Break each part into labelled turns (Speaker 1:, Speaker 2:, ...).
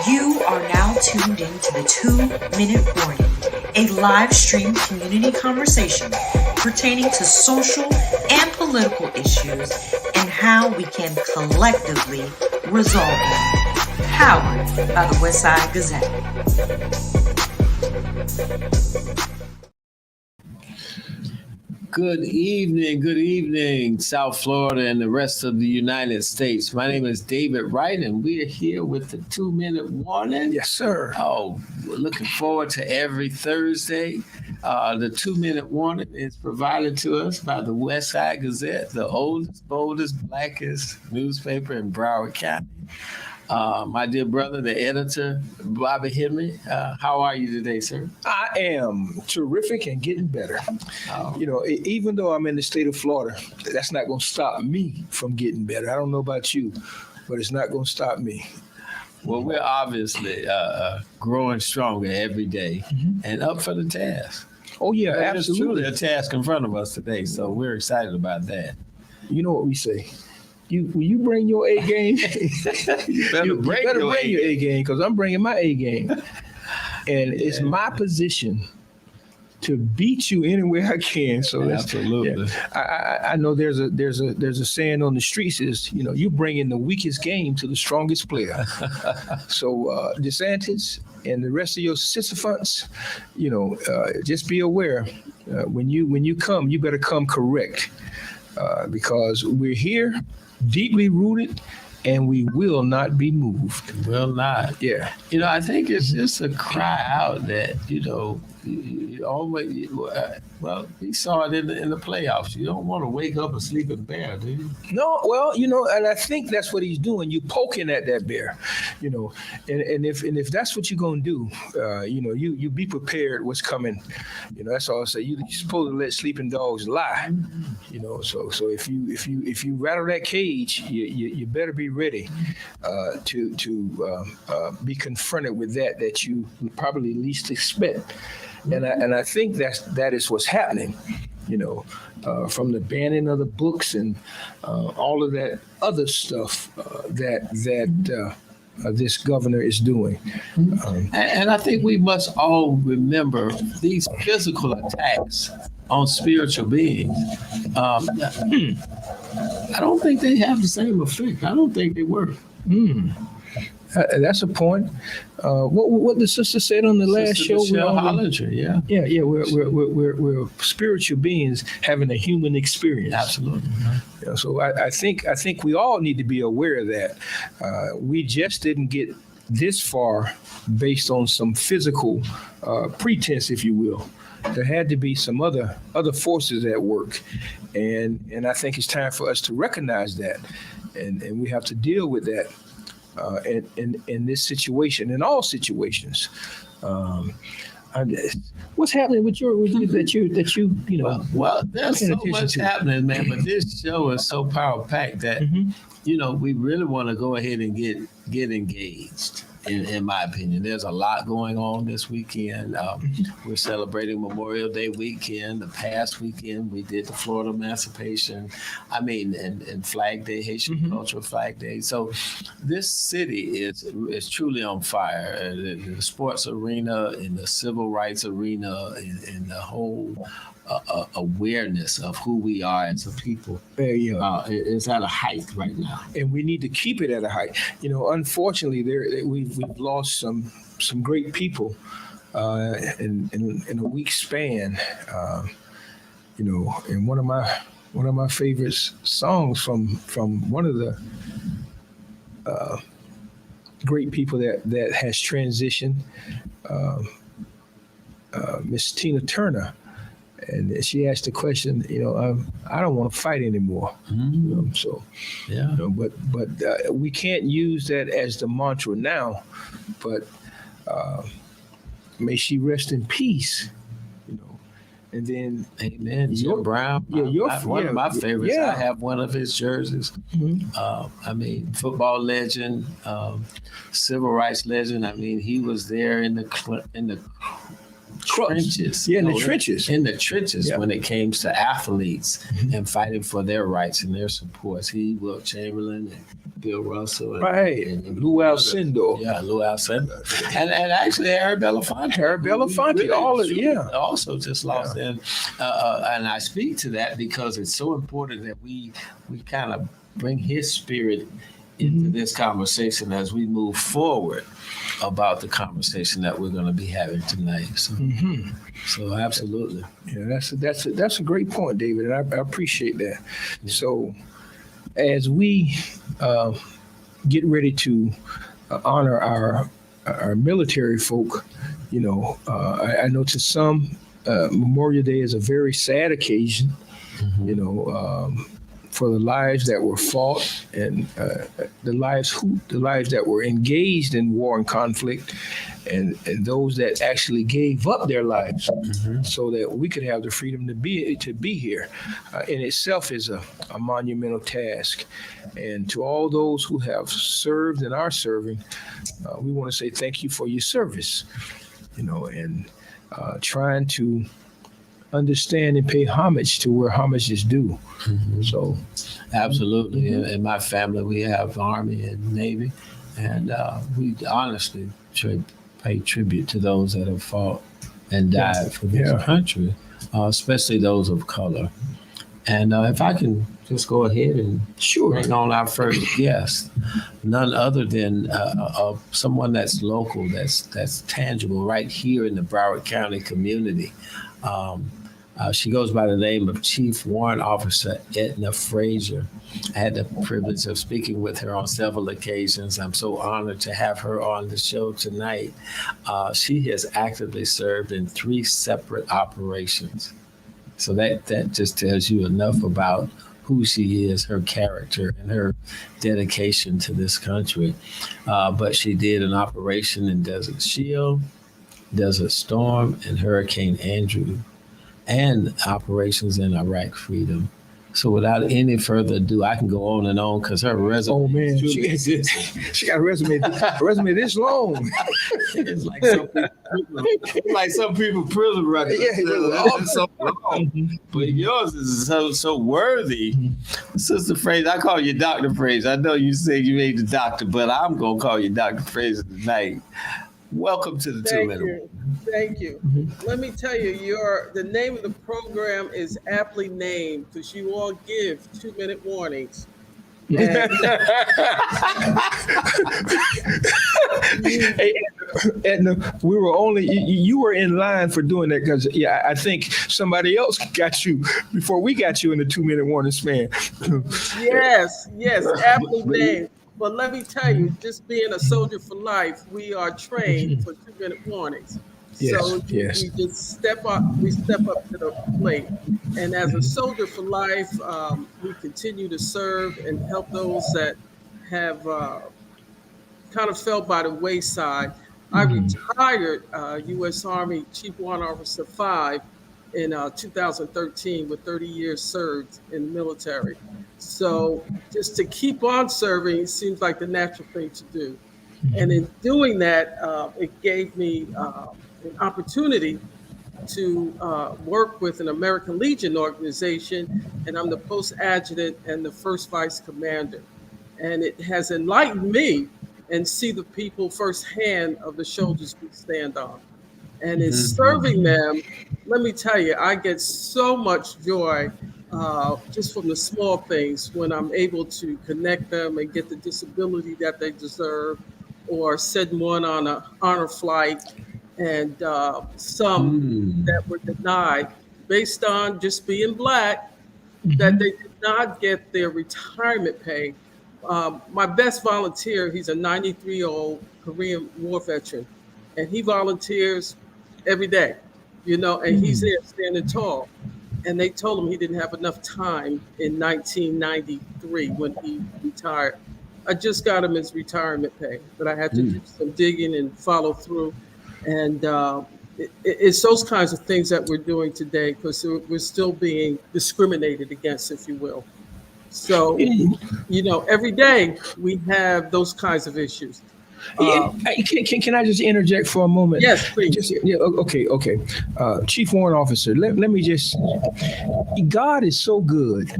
Speaker 1: You are now tuned into the 2-Minute Warning, a live stream community conversation pertaining to social and political issues and how we can collectively resolve them. Powered by the Westside Gazette.
Speaker 2: Good evening, South Florida and the rest of the United States. My name is David Wright, and we are here with the 2-Minute Warning.
Speaker 3: Yes, sir.
Speaker 2: Oh, we're looking forward to every Thursday. The 2-Minute Warning is provided to us by the Westside Gazette, the oldest, boldest, blackest newspaper in Broward County. My dear brother, the editor, Bobby Henry, how are you today, sir?
Speaker 3: I am terrific and getting better. You know, even though I'm in the state of Florida, that's not going to stop me from getting better. I don't know about you, but it's not going to stop me.
Speaker 2: Well, we're obviously growing stronger every day and up for the task.
Speaker 3: Oh, yeah,
Speaker 2: There's
Speaker 3: absolutely.
Speaker 2: truly a task in front of us today, so we're excited about that.
Speaker 3: You know what we say? Will you bring your A game?
Speaker 2: You better bring your
Speaker 3: A game, because I'm bringing my A game. And it's my position to beat you any way I can. So
Speaker 2: Absolutely.
Speaker 3: I know there's a saying on the streets is, you know, you bring in the weakest game to the strongest player. So DeSantis and the rest of your sycophants, you know, just be aware when you come, you better come correct because we're here, deeply rooted, and we will not be moved.
Speaker 2: Will not.
Speaker 3: Yeah.
Speaker 2: You know, I think it's just a cry out that, you know, you always, well, we saw it in the playoffs. You don't want to wake up a sleeping bear, do you?
Speaker 3: No, well, you know, and I think that's what he's doing. You poking at that bear, you know, and if that's what you're gonna do, you know, you be prepared what's coming. You know, that's all I say. You're supposed to let sleeping dogs lie. You know, so if you rattle that cage, you better be ready to be confronted with that you probably least expect. And I think that is what's happening, you know, from the banning of the books and all of that other stuff that this governor is doing.
Speaker 2: And I think we must all remember these physical attacks on spiritual beings. I don't think they have the same effect. I don't think they work.
Speaker 3: That's a point. What the sister said on the last show. Yeah. We're spiritual beings having a human experience.
Speaker 2: Absolutely.
Speaker 3: Yeah, so I think we all need to be aware of that. We just didn't get this far based on some physical pretense, if you will. There had to be some other forces at work, and I think it's time for us to recognize that, and we have to deal with that. In this situation, in all situations, what's happening with you know?
Speaker 2: Well, there's so much happening, man. But this show is so power packed that you know we really want to go ahead and get engaged. In my opinion, there's a lot going on this weekend. We're celebrating Memorial Day weekend. The past weekend, we did the Florida Emancipation. And Flag Day, Haitian Cultural Flag Day. So this city is truly on fire. The sports arena, in the civil rights arena, in the whole awareness of who we are as a people is at a height right now,
Speaker 3: and we need to keep it at a height. You know, unfortunately, we've lost some great people in a week span. You know, and one of my favorite songs from one of the great people that has transitioned, Miss Tina Turner. And she asked the question, you know, I don't want to fight anymore. You know, so,
Speaker 2: yeah.
Speaker 3: You know, but we can't use that as the mantra now. But may she rest in peace. You know, and then
Speaker 2: amen. Jim Brown, one of my favorites. I have one of his jerseys. Football legend, civil rights legend. He was there in the trenches.
Speaker 3: Yeah, in the trenches.
Speaker 2: In the trenches
Speaker 3: Yeah.
Speaker 2: when it came to athletes and fighting for their rights and their supports. He, Wilt Chamberlain, and Bill Russell. And
Speaker 3: Lou Alcindor.
Speaker 2: Yeah, Lou Alcindor. And actually Harry Belafonte. Also just lost. And I speak to that because it's so important that we kind of bring his spirit into this conversation as we move forward about the conversation that we're going to be having tonight. So, so absolutely.
Speaker 3: Yeah, that's a great point, David, and I appreciate that. Yeah. So, as we get ready to honor our military folk, I know to some Memorial Day is a very sad occasion. For the lives that were fought and the lives that were engaged in war and conflict, and those that actually gave up their lives so that we could have the freedom to be here, in itself is a monumental task. And to all those who have served and are serving, we want to say thank you for your service. And trying to understand and pay homage to where homage is due. So,
Speaker 2: absolutely. In my family, we have Army and Navy, and we honestly pay tribute to those that have fought and died for this country, especially those of color. And if I can just go ahead and bring on our first guest, none other than someone that's local, that's tangible right here in the Broward County community. She goes by the name of Chief Warrant Officer Edna Frazier. I had the privilege of speaking with her on several occasions. I'm so honored to have her on the show tonight. She has actively served in 3 separate operations. So that just tells you enough about who she is, her character, and her dedication to this country. But she did an operation in Desert Shield, Desert Storm, and Hurricane Andrew, and operations in Iraq Freedom. So without any further ado, I can go on and on because her resume.
Speaker 3: Oh man, she got a resume this long.
Speaker 2: It's like some people prison records.
Speaker 3: Yeah,
Speaker 2: it's so long. But yours is so worthy. Sister Frazier, I call you Dr. Frazier. I know you said you ain't the doctor, but I'm gonna call you Dr. Frazier tonight. Welcome to the 2 Minute.
Speaker 4: Thank you. Let me tell you, the name of the program is aptly named because you all give 2-minute warnings.
Speaker 3: Hey, Edna, you were in line for doing that because I think somebody else got you before we got you in the 2-minute warning span.
Speaker 4: Yes, aptly named. But let me tell you, just being a soldier for life, we are trained for 2-minute warnings. So we just step up to the plate. And as a soldier for life, we continue to serve and help those that have kind of fell by the wayside. I retired U.S. Army Chief Warrant Officer 5 in 2013 with 30 years served in the military. So just to keep on serving seems like the natural thing to do. And in doing that, it gave me an opportunity to work with an American Legion organization, and I'm the post adjutant and the first vice commander. And it has enlightened me and see the people firsthand of the shoulders we stand on. And in serving them, let me tell you, I get so much joy just from the small things when I'm able to connect them and get the disability that they deserve, or send one on an honor flight, and some that were denied based on just being Black, that they did not get their retirement pay. My best volunteer, he's a 93-year-old Korean War veteran, and he volunteers every day, and he's there standing tall. And they told him he didn't have enough time in 1993 when he retired. I just got him his retirement pay, but I had to do some digging and follow through. And it's those kinds of things that we're doing today because we're still being discriminated against, if you will. So, every day we have those kinds of issues.
Speaker 3: Can I just interject for a moment?
Speaker 4: Yes, please.
Speaker 3: Okay. Chief Warrant Officer, let me just. God is so good.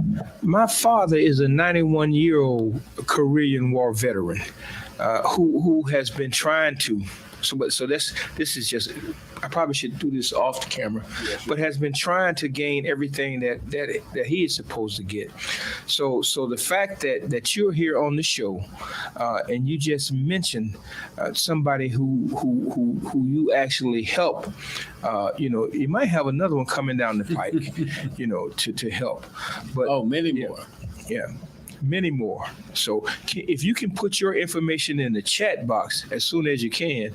Speaker 3: My father is a 91-year-old Korean War veteran who has been trying to. So this is just. I probably should do this off the camera, but has been trying to gain everything that he is supposed to get. So the fact that you're here on the show, and you just mentioned somebody who you actually help, you might have another one coming down the pike, to help. But
Speaker 2: many more.
Speaker 3: Yeah. Many more. So if you can put your information in the chat box as soon as you can,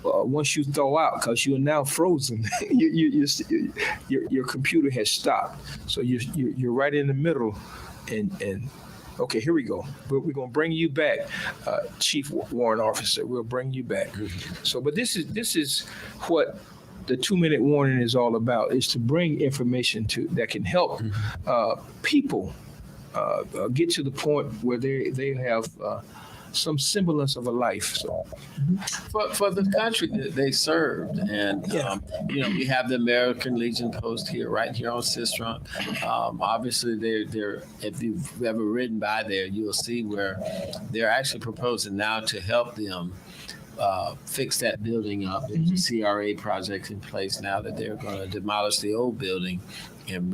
Speaker 3: once you throw out, because you're now frozen, your computer has stopped. So you're right in the middle, and okay, here we go. We're going to bring you back, Chief Warrant Officer. We'll bring you back. So, but this is what the 2-minute warning is all about: is to bring information that can help people get to the point where they have some semblance of a life. So,
Speaker 2: for the country that they served, and we have the American Legion Post here, right here on Sistrunk. Obviously, they're if you've ever ridden by there, you'll see where they're actually proposing now to help them fix that building up. There's a CRA project in place now that they're going to demolish the old building and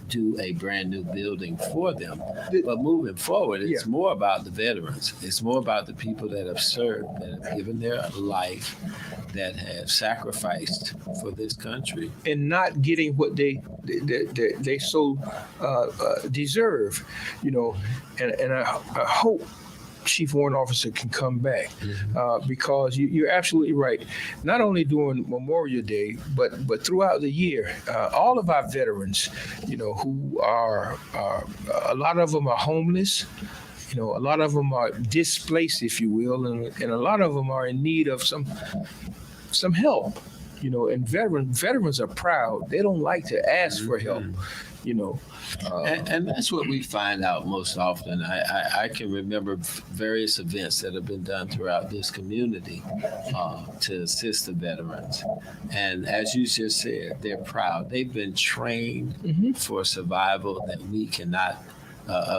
Speaker 2: do a brand new building for them. But moving forward, it's more about the veterans. It's more about the people that have served, that have given their life, that have sacrificed for this country,
Speaker 3: and not getting what they so deserve. And I hope Chief Warrant Officer can come back, because you're absolutely right. Not only during Memorial Day, but throughout the year, all of our veterans, who are a lot of them are homeless. A lot of them are displaced, if you will, and a lot of them are in need of some help. And veterans are proud. They don't like to ask for help.
Speaker 2: And that's what we find out most often. I can remember various events that have been done throughout this community to assist the veterans. And as you just said, they're proud. They've been trained for survival that we cannot,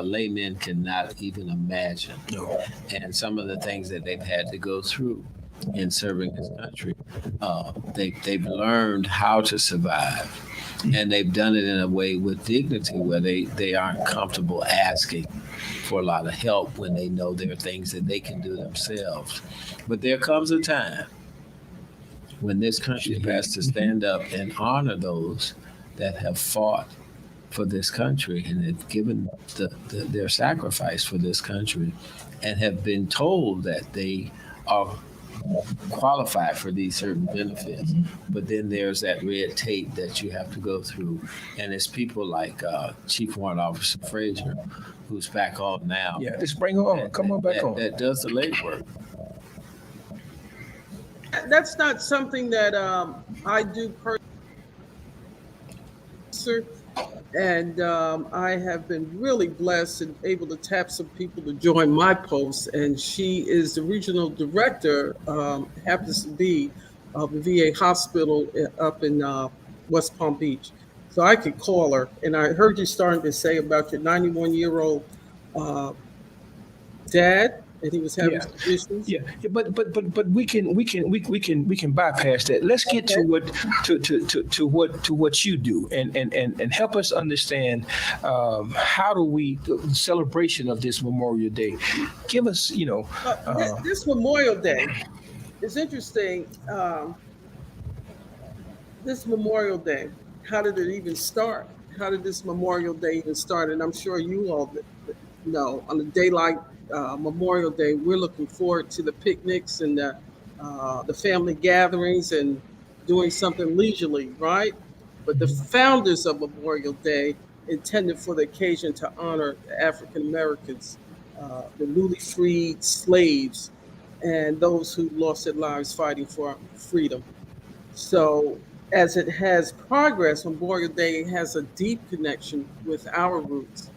Speaker 2: laymen cannot even imagine.
Speaker 3: No.
Speaker 2: And some of the things that they've had to go through in serving this country, they've learned how to survive. And they've done it in a way with dignity where they aren't comfortable asking for a lot of help when they know there are things that they can do themselves. But there comes a time when this country has to stand up and honor those that have fought for this country and have given their sacrifice for this country and have been told that they are qualified for these certain benefits. But then there's that red tape that you have to go through. And it's people like Chief Warrant Officer Frazier, who's back on now.
Speaker 3: Yeah, just bring her on. Come on back on.
Speaker 2: That does the legwork.
Speaker 4: That's not something that I do personally. And I have been really blessed and able to tap some people to join my post. And she is the regional director, happens to be of the VA hospital up in West Palm Beach. So I could call her. And I heard you starting to say about your 91-year-old dad, and he was having some issues.
Speaker 3: Yeah, but we can bypass that. Let's get to what you do and help us understand how do we the celebration of this Memorial Day. Give us,
Speaker 4: this Memorial Day is interesting. This Memorial Day, how did it even start? How did this Memorial Day even start? And I'm sure you all know on a day like Memorial Day, we're looking forward to the picnics and the family gatherings and doing something leisurely, right? But the founders of Memorial Day intended for the occasion to honor the African Americans, the newly freed slaves, and those who lost their lives fighting for freedom. So as it has progressed, Memorial Day has a deep connection with our roots.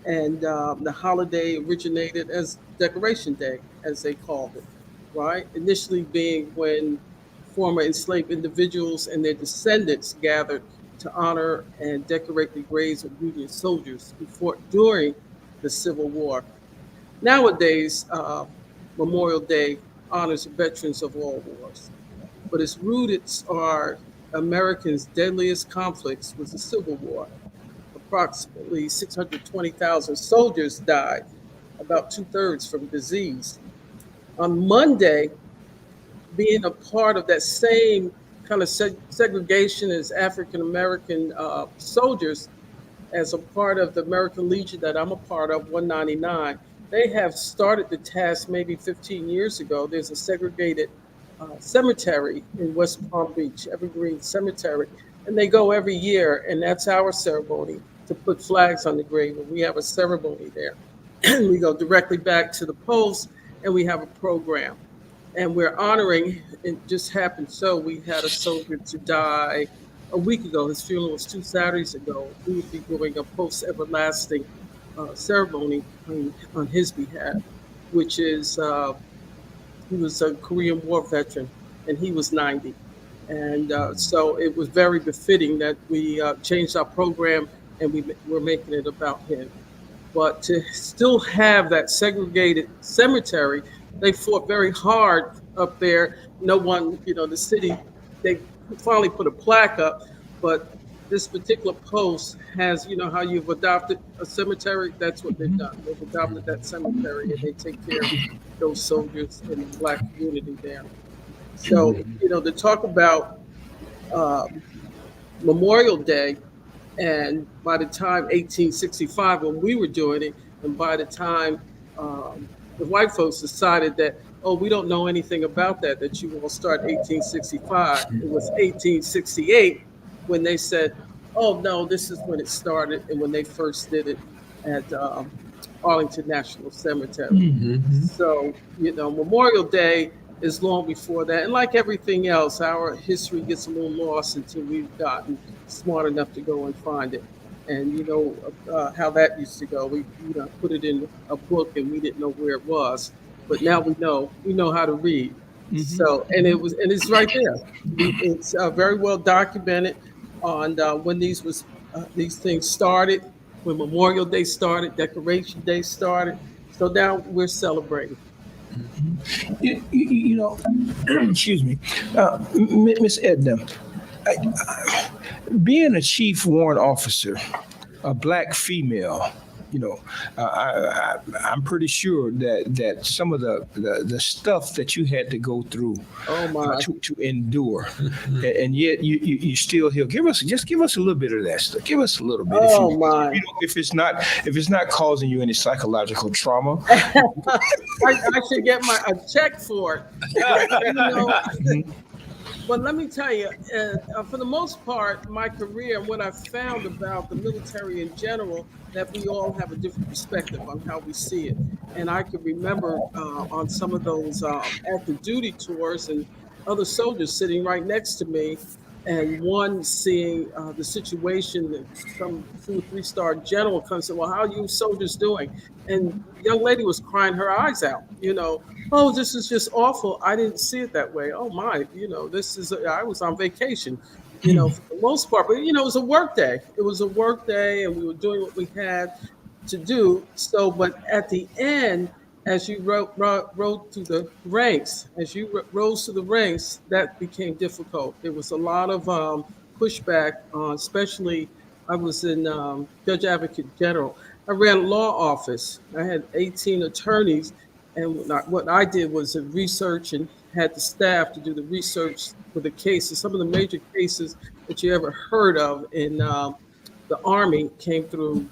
Speaker 4: And the holiday originated as Decoration Day, as they called it, right? Initially being when former enslaved individuals and their descendants gathered to honor and decorate the graves of Union soldiers who fought during the Civil War. Nowadays, Memorial Day honors veterans of all wars, but its roots are Americans' deadliest conflicts was the Civil War. Approximately 620,000 soldiers died, about two-thirds from disease. On Monday, being a part of that same kind of segregation as African American soldiers, as a part of the American Legion that I'm a part of, 199, they have started the task maybe 15 years ago. There's a segregated cemetery in West Palm Beach, Evergreen Cemetery, and they go every year, and that's our ceremony to put flags on the grave. And we have a ceremony there. We go directly back to the post, and we have a program. And we're honoring, it just happened so, we had a soldier to die a week ago. His funeral was 2 Saturdays ago. We would be doing a post-everlasting ceremony on his behalf, which is, he was a Korean War veteran, and he was 90. And so it was very befitting that we changed our program, and we're making it about him. But to still have that segregated cemetery, they fought very hard up there. No one, the city, they finally put a plaque up, but this particular post has, how you've adopted a cemetery, that's what they've done. They've adopted that cemetery, and they take care of those soldiers in the Black community there. So, to talk about Memorial Day, and by the time 1865, when we were doing it, and by the time the white folks decided that, oh, we don't know anything about that you will start 1865. It was 1868 when they said, oh, no, this is when it started, and when they first did it at Arlington National Cemetery. Mm-hmm. So, Memorial Day is long before that. And like everything else, our history gets a little lost until we've gotten smart enough to go and find it. And how that used to go. We put it in a book, and we didn't know where it was. But now we know how to read. Mm-hmm. So, and it's right there. It's very well documented on when these things started, when Memorial Day started, Decoration Day started. So now we're celebrating.
Speaker 3: Excuse me, Miss Edna, being a chief warrant officer, a Black female, I'm pretty sure that some of the stuff that you had to go through to endure, and yet you still here. Give us a little bit of that stuff. Give us a little bit.
Speaker 4: Oh my!
Speaker 3: If it's not causing you any psychological trauma,
Speaker 4: I should get a check for it. But let me tell you, for the most part, my career and what I've found about the military in general, that we all have a different perspective on how we see it. And I can remember on some of those active duty tours and other soldiers sitting right next to me, and one seeing the situation, some 2 or 3-star general comes and said, well, how are you soldiers doing? And the young lady was crying her eyes out, oh, this is just awful. I didn't see it that way. Oh my, I was on vacation, for the most part, but it was a work day. It was a work day, and we were doing what we had to do. So, but at the end, as you rode through the ranks, rose to the ranks, that became difficult. There was a lot of pushback on, especially I was in Judge Advocate General. I ran a law office. I had 18 attorneys, and what I did was research and had the staff to do the research for the cases. Some of the major cases that you ever heard of in the Army came through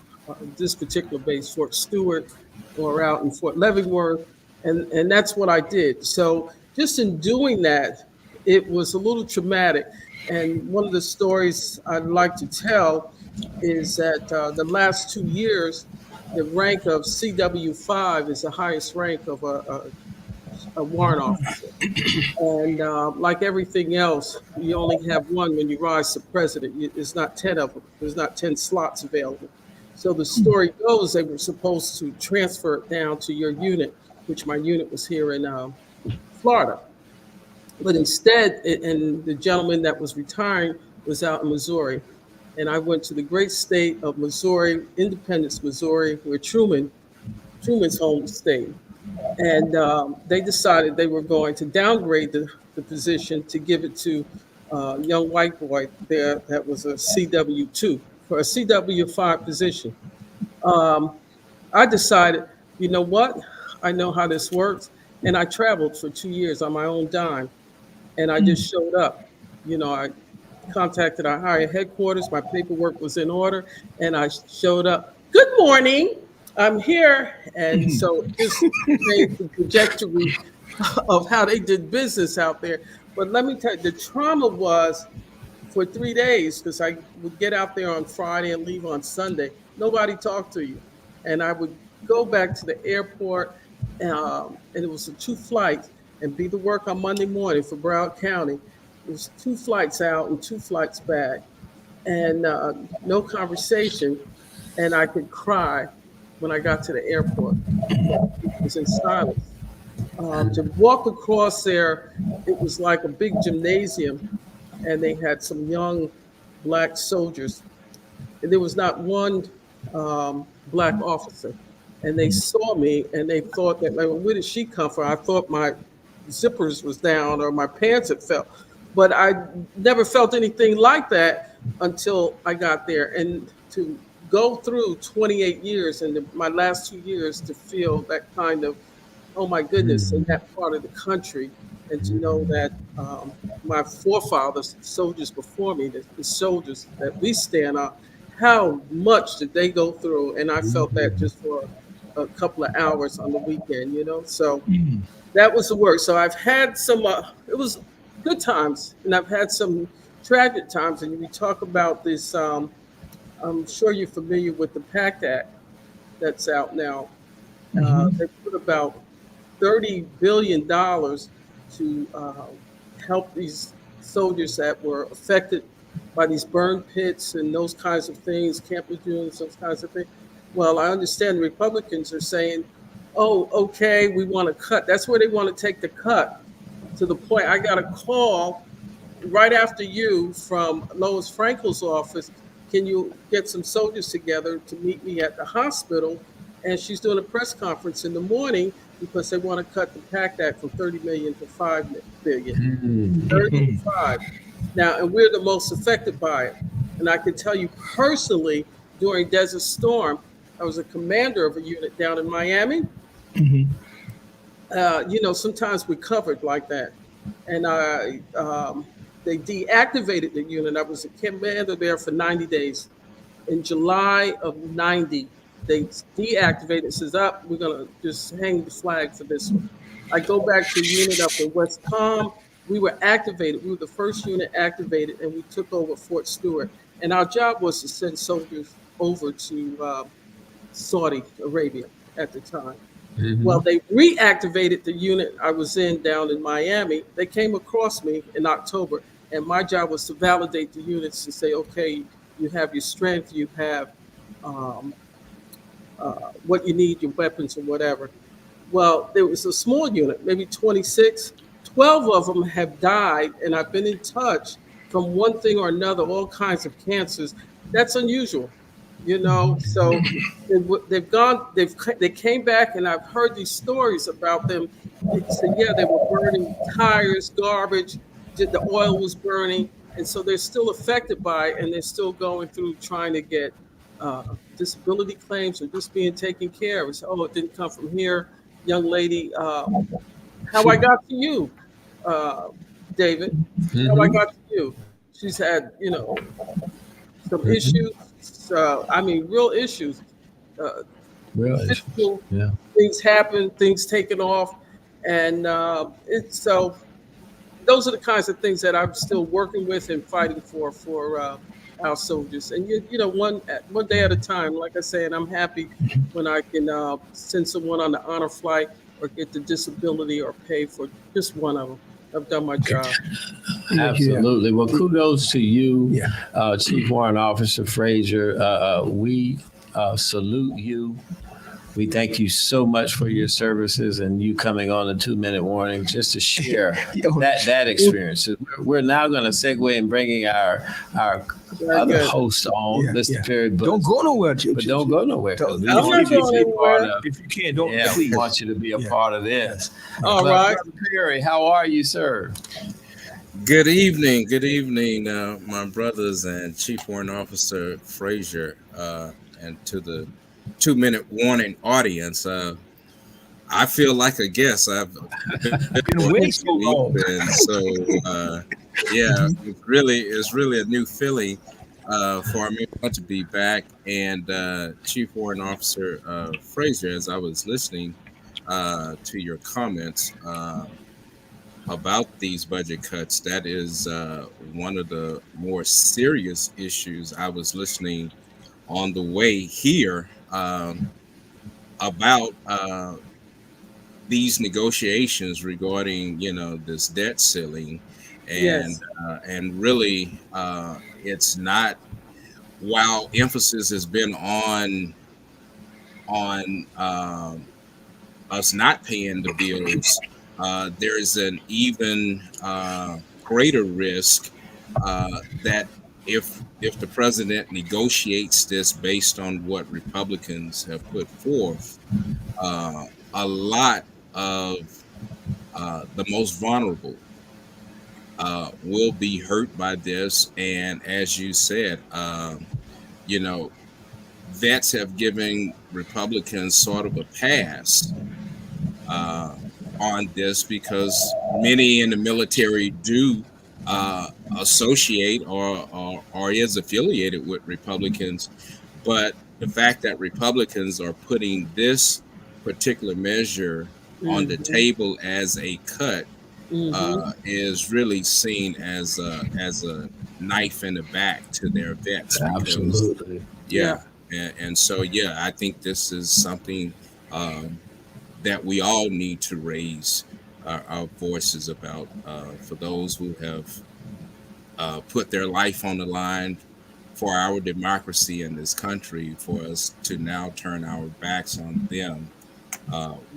Speaker 4: this particular base, Fort Stewart, or out in Fort Leavenworth, and that's what I did. So just in doing that, it was a little traumatic. And one of the stories I'd like to tell is that the last 2 years, the rank of CW5 is the highest rank of a warrant officer. And like everything else, you only have one when you rise to president. It's not 10 of them. There's not 10 slots available. So the story goes they were supposed to transfer it down to your unit, which my unit was here in Florida. But instead, and the gentleman that was retiring was out in Missouri. And I went to the great state of Missouri, Independence, Missouri, where Truman's home stayed. And they decided they were going to downgrade the position to give it to a young white boy there that was a CW2 for a CW5 position. I decided, you know what? I know how this works. And I traveled for 2 years on my own dime. And I just showed up. You know, I contacted our higher headquarters. My paperwork was in order. And I showed up. Good morning. I'm here. And so this made the trajectory of how they did business out there. But let me tell you, the trauma was for 3 days, because I would get out there on Friday and leave on Sunday. Nobody talked to you. And I would go back to the airport, and it was a 2 flights, and be to work on Monday morning for Broward County. It was 2 flights out and 2 flights back, and no conversation. And I could cry when I got to the airport. It was in silence. To walk across there, it was like a big gymnasium, and they had some young Black soldiers. And there was not one Black officer. And they saw me, and they thought that, like, well, where did she come from? I thought my zippers was down or my pants had fell. But I never felt anything like that until I got there. And to go through 28 years and my last 2 years to feel that kind of, oh my goodness, in that part of the country, and to know that my forefathers, soldiers before me, the soldiers that we stand on, how much did they go through? And I felt that just for a couple of hours on the weekend, you know? So that was the work. So I've had some, it was good times, and I've had some tragic times. And we talk about this, I'm sure you're familiar with the PACT Act that's out now. They put about $30 billion to help these soldiers that were affected by these burn pits and those kinds of things, Camp Lejeune, those kinds of things. Well, I understand the Republicans are saying, oh, okay, we want to cut. That's where they want to take the cut, to the point I got a call right after you from Lois Frankel's office. Can you get some soldiers together to meet me at the hospital? And she's doing a press conference in the morning because they want to cut the PACT Act from 30 million to 5 billion. 35. Now, and we're the most affected by it. And I can tell you personally, during Desert Storm, I was a commander of a unit down in Miami. You know, sometimes we're covered like that. And they deactivated the unit. I was a commander there for 90 days. In July of 90, they deactivated. Says, up, we're going to just hang the flag for this one. I go back to the unit up in West Palm. We were activated. We were the first unit activated, and we took over Fort Stewart. And our job was to send soldiers over to Saudi Arabia at the time. Well, they reactivated the unit I was in down in Miami. They came across me in October, and my job was to validate the units to say, okay, you have your strength, you have what you need, your weapons or whatever. Well, there was a small unit, maybe 26. 12 of them have died, and I've been in touch from one thing or another, all kinds of cancers. That's unusual, you know. So they came back, and I've heard these stories about them. They said, yeah, they were burning tires, garbage, the oil was burning, and so they're still affected by it, and they're still going through trying to get disability claims or just being taken care of. It's, oh, it didn't come from here. Young lady, how I got to you, David, how I got to you. She's had, you know, some issues, I mean, real issues. Physical things happen, things taken off. And so those are the kinds of things that I'm still working with and fighting for our soldiers. And, you know, one day at a time, like I said, I'm happy when I can send someone on the honor flight or get the disability or pay for just one of them. I've done my job.
Speaker 2: Absolutely. Well, kudos to you, Chief Warrant Officer Frazier. We salute you. We thank you so much for your services and you coming on a 2-minute warning just to share that experience. We're now going to segue and bringing our other host on, Mr. Perry.
Speaker 3: Don't go nowhere.
Speaker 2: But don't go nowhere.
Speaker 4: I'm not going anywhere.
Speaker 3: If you can, don't.
Speaker 2: Yeah,
Speaker 3: please.
Speaker 2: we want you to be a part of this.
Speaker 4: All right.
Speaker 2: Perry, how are you, sir?
Speaker 5: Good evening. Good evening, my brothers and Chief Warrant Officer Frazier, and to the 2-minute warning audience. I feel like a guest. I've been
Speaker 3: way so long.
Speaker 5: So yeah, it's really a new feeling for me to be back. And Chief Warrant Officer Frazier, as I was listening to your comments about these budget cuts, that is one of the more serious issues. I was listening on the way here about these negotiations regarding, this debt ceiling, and and really, it's not. While emphasis has been on us not paying the bills, there is an even greater risk that if the president negotiates this based on what Republicans have put forth, a lot of the most vulnerable will be hurt by this. And as you said, vets have given Republicans sort of a pass on this because many in the military do associate or is affiliated with Republicans, but the fact that Republicans are putting this particular measure on the table as a cut is really seen as a knife in the back to their vets.
Speaker 2: Absolutely.
Speaker 5: Yeah. And so, I think this is something that we all need to raise our voices about for those who have put their life on the line for our democracy in this country, for us to now turn our backs on them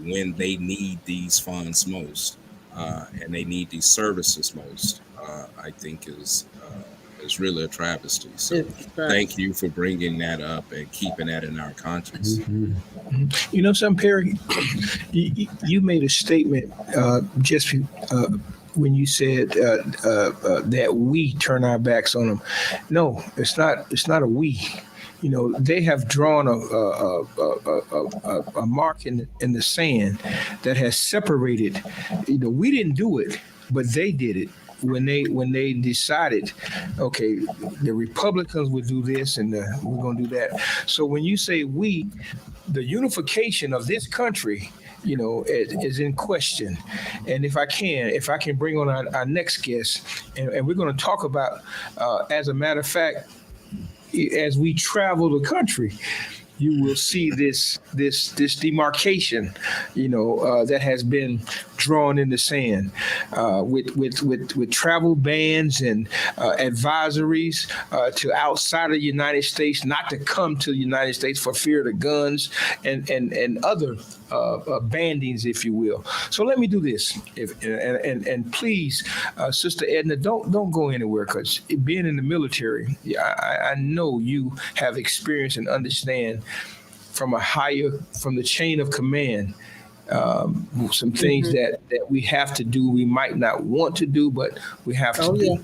Speaker 5: when they need these funds most and they need these services most, I think is really a travesty. So thank you for bringing that up and keeping that in our conscience.
Speaker 3: You know something, Perry? You made a statement just when you said that we turn our backs on them. No, it's not a we. They have drawn a mark in the sand that has separated. We didn't do it, but they did it. When they decided, okay, the Republicans would do this and we're going to do that. So when you say we, the unification of this country, is in question. And if I can bring on our next guest, and we're going to talk about, as a matter of fact, as we travel the country, you will see this demarcation, that has been drawn in the sand with travel bans and advisories to outside of the United States, not to come to the United States for fear of the guns and other bandings, if you will. So let me do this, and please, Sister Edna, don't go anywhere, because being in the military, I know you have experience and understand from the chain of command, some things that we have to do, we might not want to do, but we have to do. Yeah.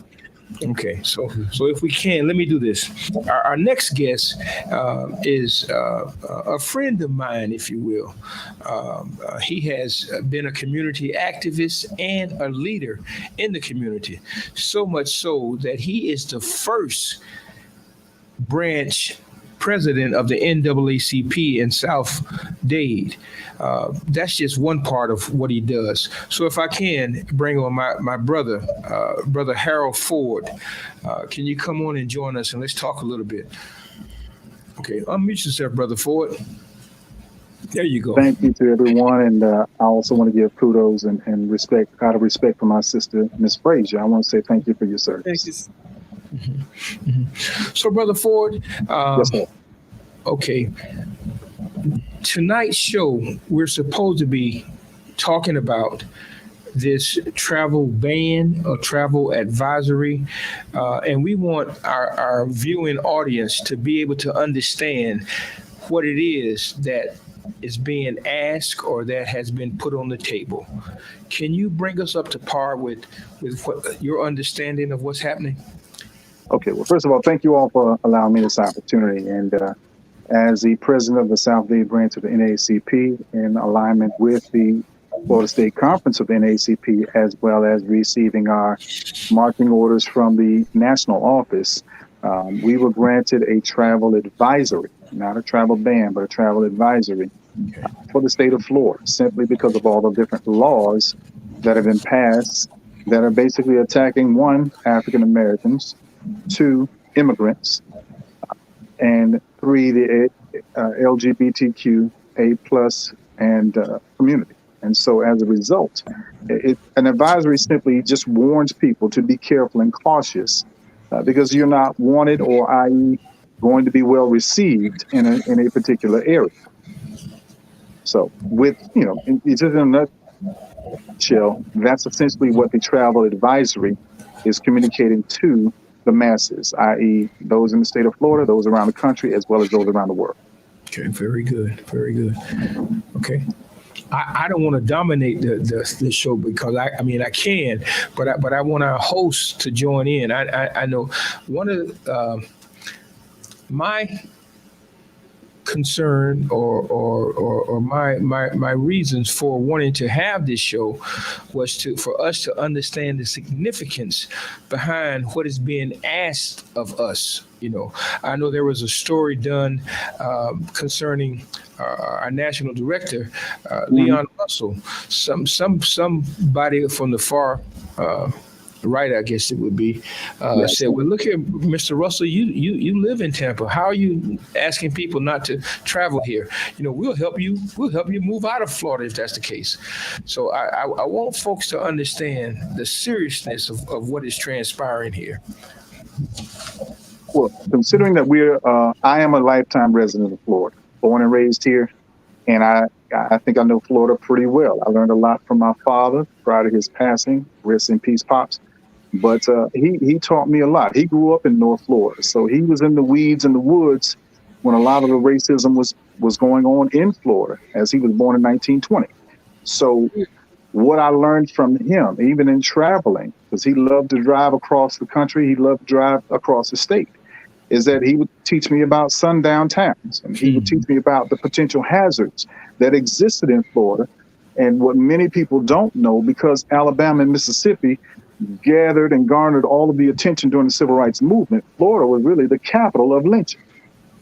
Speaker 3: Okay, so if we can, let me do this. Our next guest is a friend of mine, if you will. He has been a community activist and a leader in the community, so much so that he is the first branch president of the NAACP in South Dade. That's just one part of what he does. So if I can bring on my brother, Brother Harold Ford, can you come on and join us and let's talk a little bit? Okay, unmute yourself, Brother Ford. There you go.
Speaker 6: Thank you to everyone, and I also want to give kudos and respect, out of respect for my sister, Miss Frazier. I want to say thank you for your service.
Speaker 4: Thank you.
Speaker 3: So, Brother Ford,
Speaker 6: yes, sir.
Speaker 3: Okay, tonight's show, we're supposed to be talking about this travel ban or travel advisory, and we want our viewing audience to be able to understand what it is that is being asked or that has been put on the table. Can you bring us up to par with what your understanding of what's happening?
Speaker 6: Okay, well, first of all, thank you all for allowing me this opportunity. And as the president of the South Dade branch of the NAACP, in alignment with the Florida State Conference of NAACP, as well as receiving our marching orders from the national office, we were granted a travel advisory, not a travel ban, but a travel advisory for the state of Florida, simply because of all the different laws that have been passed that are basically attacking, one, African Americans, two, immigrants, and three, the LGBTQA plus and community. And so as a result, an advisory simply just warns people to be careful and cautious because you're not wanted or i.e. going to be well received in a particular area. So with, it's just in a nutshell, that's essentially what the travel advisory is communicating to the masses, i.e. those in the state of Florida, those around the country, as well as those around the world.
Speaker 3: Okay, very good, very good. Okay. I don't want to dominate the show because I can, but I want our hosts to join in. I know one of my concern or my reasons for wanting to have this show was for us to understand the significance behind what is being asked of us. I know there was a story done concerning our national director, Leon Russell. Somebody from the far right, I guess it would be, said, well, look here, Mr. Russell, you live in Tampa. How are you asking people not to travel here? We'll help you move out of Florida if that's the case. So I want folks to understand the seriousness of what is transpiring here.
Speaker 6: Well, considering that I am a lifetime resident of Florida, born and raised here, and I think I know Florida pretty well. I learned a lot from my father prior to his passing. Rest in peace, Pops. But he taught me a lot. He grew up in North Florida, so he was in the weeds and the woods when a lot of the racism was going on in Florida, as he was born in 1920. So what I learned from him, even in traveling, because he loved to drive across the country, he loved to drive across the state, is that he would teach me about sundown towns, and he would teach me about the potential hazards that existed in Florida. And what many people don't know, because Alabama and Mississippi gathered and garnered all of the attention during the civil rights movement, Florida was really the capital of lynching.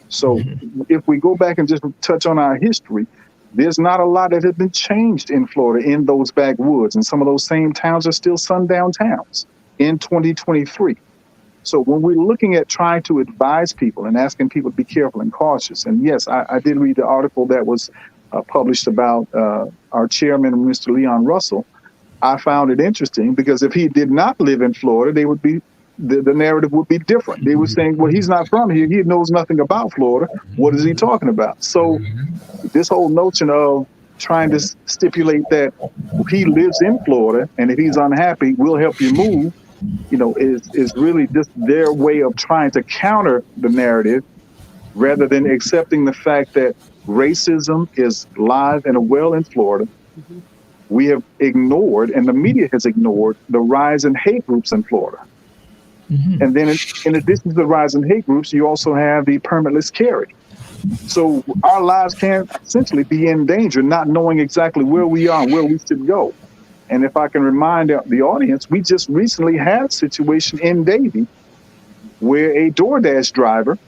Speaker 6: So if we go back and just touch on our history, there's not a lot that has been changed in Florida in those backwoods. And some of those same towns are still sundown towns in 2023. So when we're looking at trying to advise people and asking people to be careful and cautious, and yes, I did read the article that was published about our chairman, Mr. Leon Russell. I found it interesting because if he did not live in Florida, the narrative would be different. They were saying, well, he's not from here. He knows nothing about Florida. What is he talking about? So this whole notion of trying to stipulate that he lives in Florida, and if he's unhappy, we'll help you move, is really just their way of trying to counter the narrative rather than accepting the fact that racism is live and well in Florida. We have ignored, and the media has ignored, the rise in hate groups in Florida. And then in addition to the rise in hate groups, you also have the permitless carry. So our lives can essentially be in danger, not knowing exactly where we are and where we should go. And if I can remind the audience, we just recently had a situation in Dade where a DoorDash driver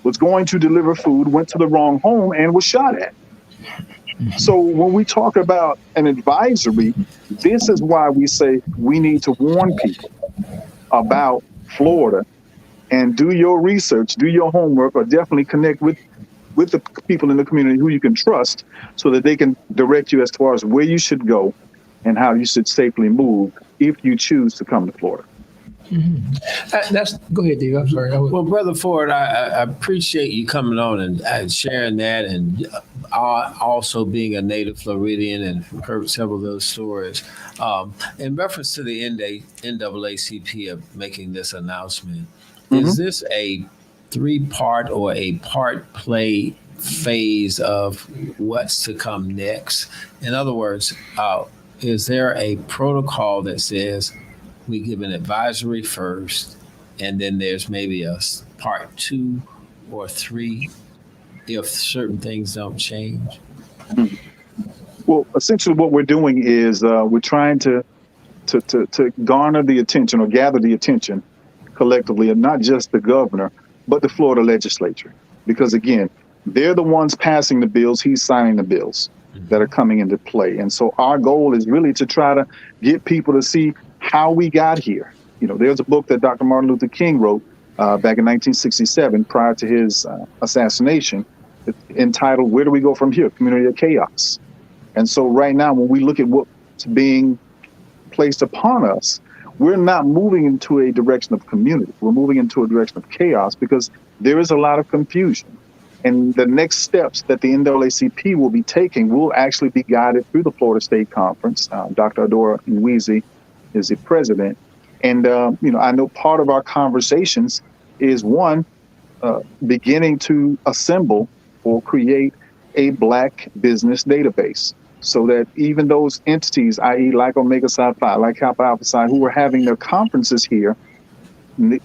Speaker 6: was going to deliver food, went to the wrong home, and was shot at. So when we talk about an advisory, this is why we say we need to warn people about Florida and do your research, do your homework, or definitely connect with the people in the community who you can trust so that they can direct you as far as where you should go and how you should safely move if you choose to come to Florida.
Speaker 3: That's go ahead, Dave. I'm sorry.
Speaker 2: Well, Brother Ford, I appreciate you coming on and sharing that, and also being a native Floridian and heard several of those stories. In reference to the NAACP of making this announcement, is this a 3-part or a part play phase of what's to come next? In other words, is there a protocol that says we give an advisory first, and then there's maybe a part 2 or 3 if certain things don't change?
Speaker 6: Well, essentially what we're doing is we're trying to garner the attention or gather the attention collectively of not just the governor, but the Florida legislature. Because again, they're the ones passing the bills, he's signing the bills that are coming into play. And so our goal is really to try to get people to see how we got here. You know, there's a book that Dr. Martin Luther King wrote back in 1967, prior to his assassination, entitled, "Where Do We Go From Here? Community of Chaos." And so right now, when we look at what's being placed upon us, we're not moving into a direction of community. We're moving into a direction of chaos because there is a lot of confusion. And the next steps that the NAACP will be taking will actually be guided through the Florida State Conference. Dr. Adora Nwizi is the president. And, you know, I know part of our conversations is, one, beginning to assemble or create a Black business database so that even those entities, i.e. like Omega Psi Phi, like Kappa Alpha Psi, who are having their conferences here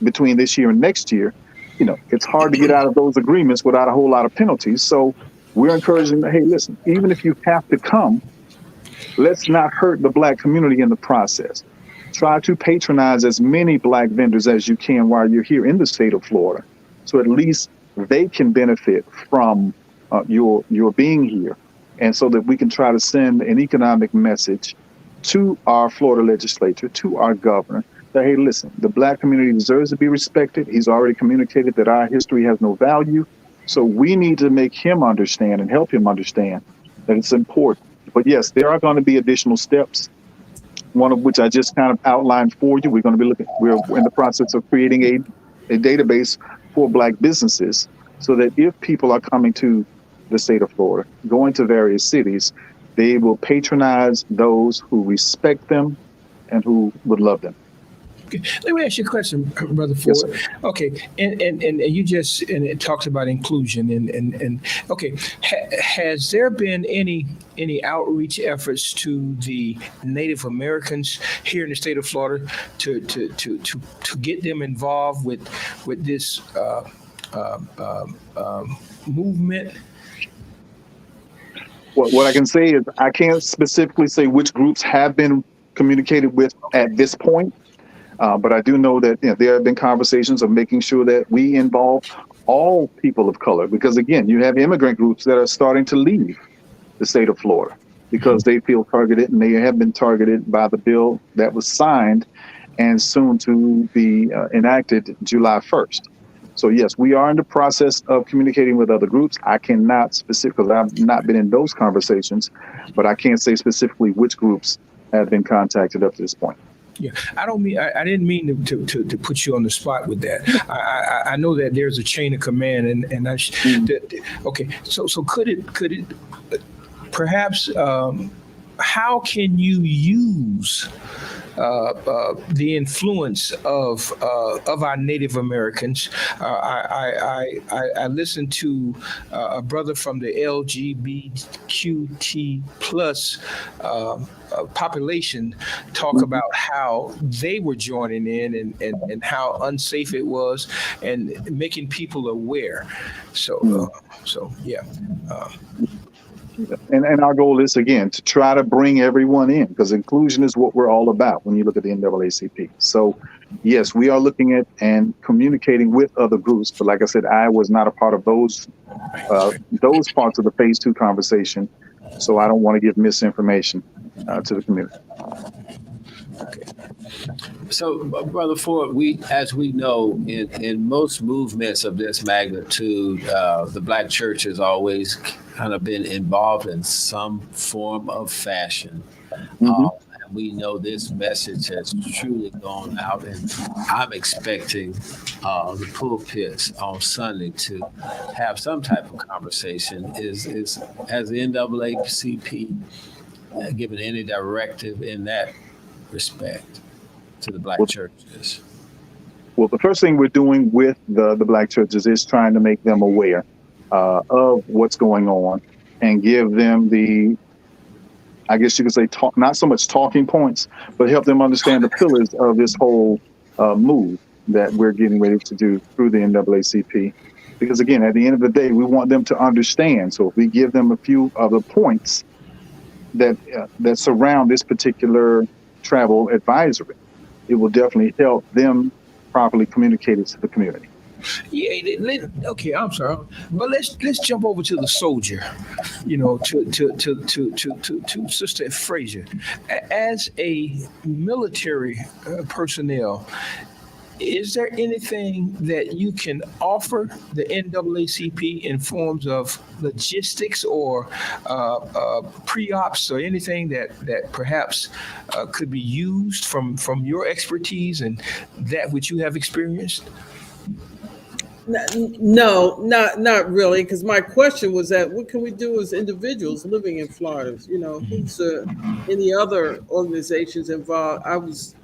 Speaker 6: between this year and next year, you know, it's hard to get out of those agreements without a whole lot of penalties. So we're encouraging, hey, listen, even if you have to come, let's not hurt the Black community in the process. Try to patronize as many Black vendors as you can while you're here in the state of Florida, so at least they can benefit from your being here, and so that we can try to send an economic message to our Florida legislature, to our governor, that, hey, listen, the Black community deserves to be respected. He's already communicated that our history has no value. So we need to make him understand and help him understand that it's important. But yes, there are going to be additional steps, one of which I just kind of outlined for you. We're going to be we're in the process of creating a database for Black businesses so that if people are coming to the state of Florida, going to various cities, they will patronize those who respect them and who would love them.
Speaker 3: Let me ask you a question, Brother Ford.
Speaker 6: Yes,
Speaker 3: okay, and you just, and it talks about inclusion and okay, has there been any outreach efforts to the Native Americans here in the state of Florida to get them involved with this movement?
Speaker 6: What I can say is I can't specifically say which groups have been communicated with at this point. But I do know that there have been conversations of making sure that we involve all people of color, because again, you have immigrant groups that are starting to leave the state of Florida because they feel targeted, and they have been targeted by the bill that was signed and soon to be enacted July 1st. So yes, we are in the process of communicating with other groups. I cannot specifically, I've not been in those conversations, but I can't say specifically which groups have been contacted up to this point.
Speaker 3: Yeah, I didn't mean to put you on the spot with that. I know that there's a chain of command, and okay. So could it perhaps how can you use the influence of our Native Americans? I listened to a brother from the LGBTQT plus population talk about how they were joining in and how unsafe it was, and making people aware. So yeah.
Speaker 6: And our goal is, again, to try to bring everyone in, because inclusion is what we're all about when you look at the NAACP. So, yes, we are looking at and communicating with other groups. But like I said, I was not a part of those parts of the phase 2 conversation. So I don't want to give misinformation to the community.
Speaker 3: Okay.
Speaker 2: So, Brother Ford, as we know, in most movements of this magnitude, the Black church has always kind of been involved in some form of fashion. we know this message has truly gone out, and I'm expecting the pulpits on Sunday to have some type of conversation. Has the NAACP given any directive in that respect to the Black churches?
Speaker 6: Well, the first thing we're doing with the Black churches is trying to make them aware of what's going on and give them the, I guess you could say, not so much talking points, but help them understand the pillars of this whole move that we're getting ready to do through the NAACP. Because again, at the end of the day, we want them to understand. So if we give them a few of the points that surround this particular travel advisory, it will definitely help them properly communicate it to the community.
Speaker 3: Yeah, okay, I'm sorry, but let's jump over to the soldier, to Sister Frazier. As a military personnel, is there anything that you can offer the NAACP in forms of logistics or pre-ops or anything that perhaps could be used from your expertise and that which you have experienced?
Speaker 4: No, not really. Because my question was that what can we do as individuals living in Florida? Who's any other organizations involved? I was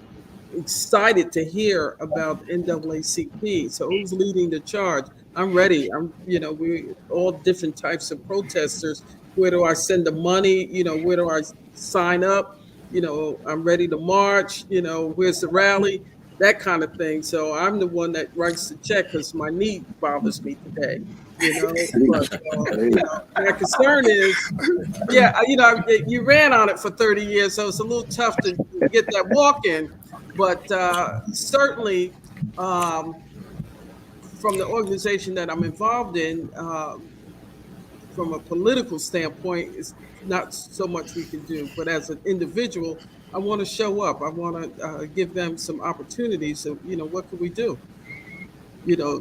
Speaker 4: excited to hear about NAACP. So who's leading the charge? I'm ready. We all different types of protesters. Where do I send the money? Where do I sign up? I'm ready to march. Where's the rally? That kind of thing. So I'm the one that writes the check because my knee bothers me today. But, my concern is, you ran on it for 30 years, so it's a little tough to get that walk in. But certainly, from the organization that I'm involved in, from a political standpoint, it's not so much we can do. But as an individual, I want to show up. I want to give them some opportunities. So, what can we do?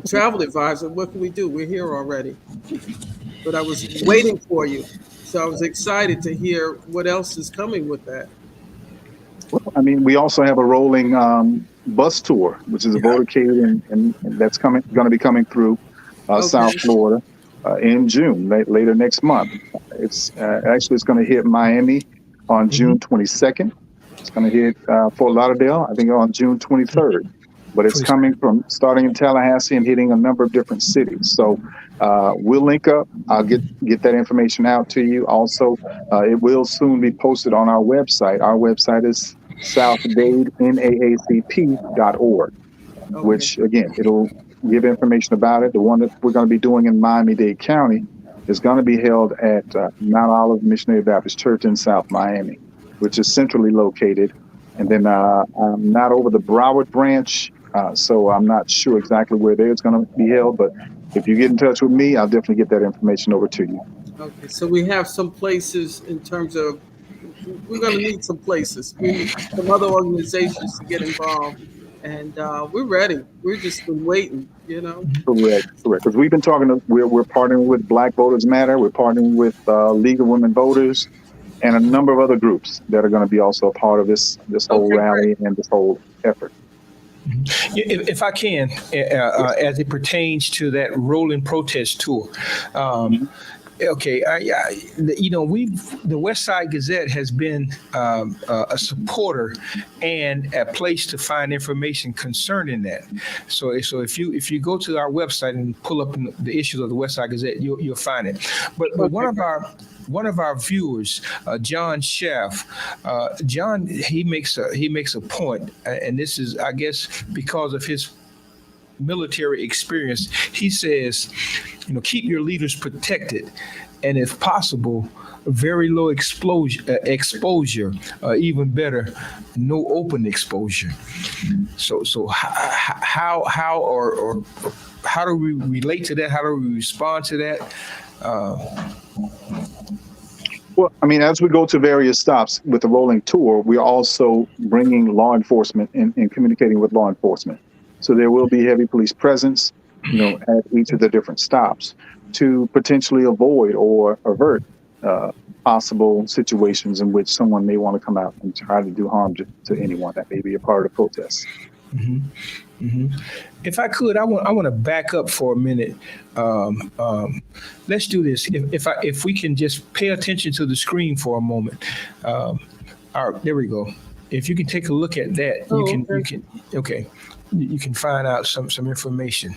Speaker 4: Travel advisor, what can we do? We're here already. But I was waiting for you. So I was excited to hear what else is coming with that.
Speaker 6: Well, we also have a rolling bus tour, which is a votercade, and that's going to be coming through South Florida in June, later next month. It's going to hit Miami on June 22nd. It's going to hit Fort Lauderdale, I think, on June 23rd. But it's coming from starting in Tallahassee and hitting a number of different cities. So we'll link up. I'll get that information out to you. Also, it will soon be posted on our website. Our website is southdade.naacp.org, which, again, it'll give information about it. The one that we're going to be doing in Miami-Dade County is going to be held at Mount Olive Missionary Baptist Church in South Miami, which is centrally located. And then I'm not over the Broward branch, so I'm not sure exactly where it's going to be held. But if you get in touch with me, I'll definitely get that information over to you.
Speaker 4: Okay, so we have some places in terms of, we're going to need some places. We need some other organizations to get involved. And we're ready. We've just been waiting,
Speaker 6: Correct. Because we've been we're partnering with Black Voters Matter. We're partnering with League of Women Voters and a number of other groups that are going to be also a part of this whole rally and this whole effort.
Speaker 3: If I can, as it pertains to that rolling protest tour, okay, the West Side Gazette has been a supporter and a place to find information concerning that. So if you go to our website and pull up the issues of the West Side Gazette, you'll find it. But one of our viewers, John Schaff, he makes a point, and this is, I guess, because of his military experience. He says, keep your leaders protected, and if possible, very low exposure, even better, no open exposure. So how do we relate to that? How do we respond to that?
Speaker 6: Well, as we go to various stops with the rolling tour, we're also bringing law enforcement and communicating with law enforcement. So there will be heavy police presence, at each of the different stops to potentially avoid or avert possible situations in which someone may want to come out and try to do harm to anyone that may be a part of the protest.
Speaker 3: Mm-hmm. Mm-hmm. If I could, I want to back up for a minute. Let's do this. If we can just pay attention to the screen for a moment. All right, there we go. If you can take a look at that, you can find out some information.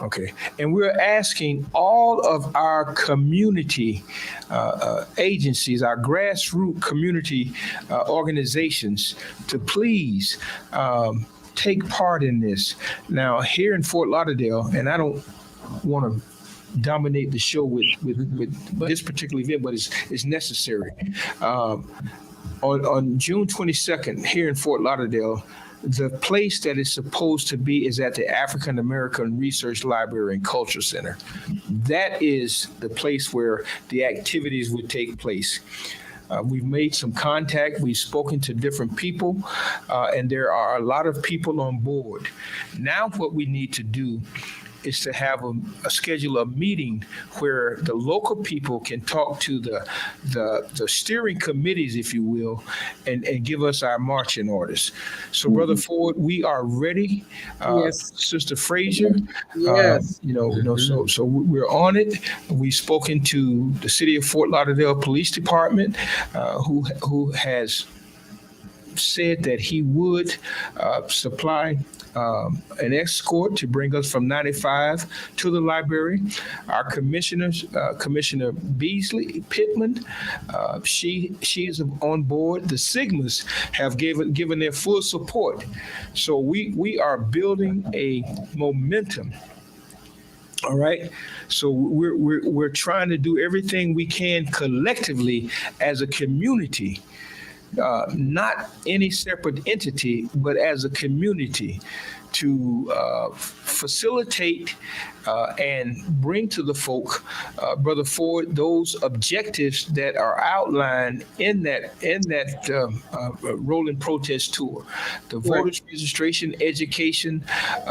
Speaker 3: Okay, and we're asking all of our community agencies, our grassroots community organizations, to please take part in this. Now, here in Fort Lauderdale, and I don't want to dominate the show with this particular event, but it's necessary. On June 22nd, here in Fort Lauderdale, the place that is supposed to be is at the African American Research Library and Culture Center. That is the place where the activities would take place. We've made some contact. We've spoken to different people, and there are a lot of people on board. Now what we need to do is to have a schedule a meeting where the local people can talk to the steering committees, if you will, and give us our marching orders. So, Brother Ford, we are ready.
Speaker 4: Yes.
Speaker 3: Sister Frazier,
Speaker 4: yes.
Speaker 3: So we're on it. We've spoken to the City of Fort Lauderdale Police Department, who has said that he would supply an escort to bring us from 95 to the library. Our commissioners, Commissioner Beasley Pittman, she is on board. The Sigmas have given their full support. So we are building a momentum. All right. So we're trying to do everything we can collectively as a community. Not any separate entity, but as a community, to facilitate and bring to the folk, Brother Ford, those objectives that are outlined in that rolling protest tour: the voters registration, education,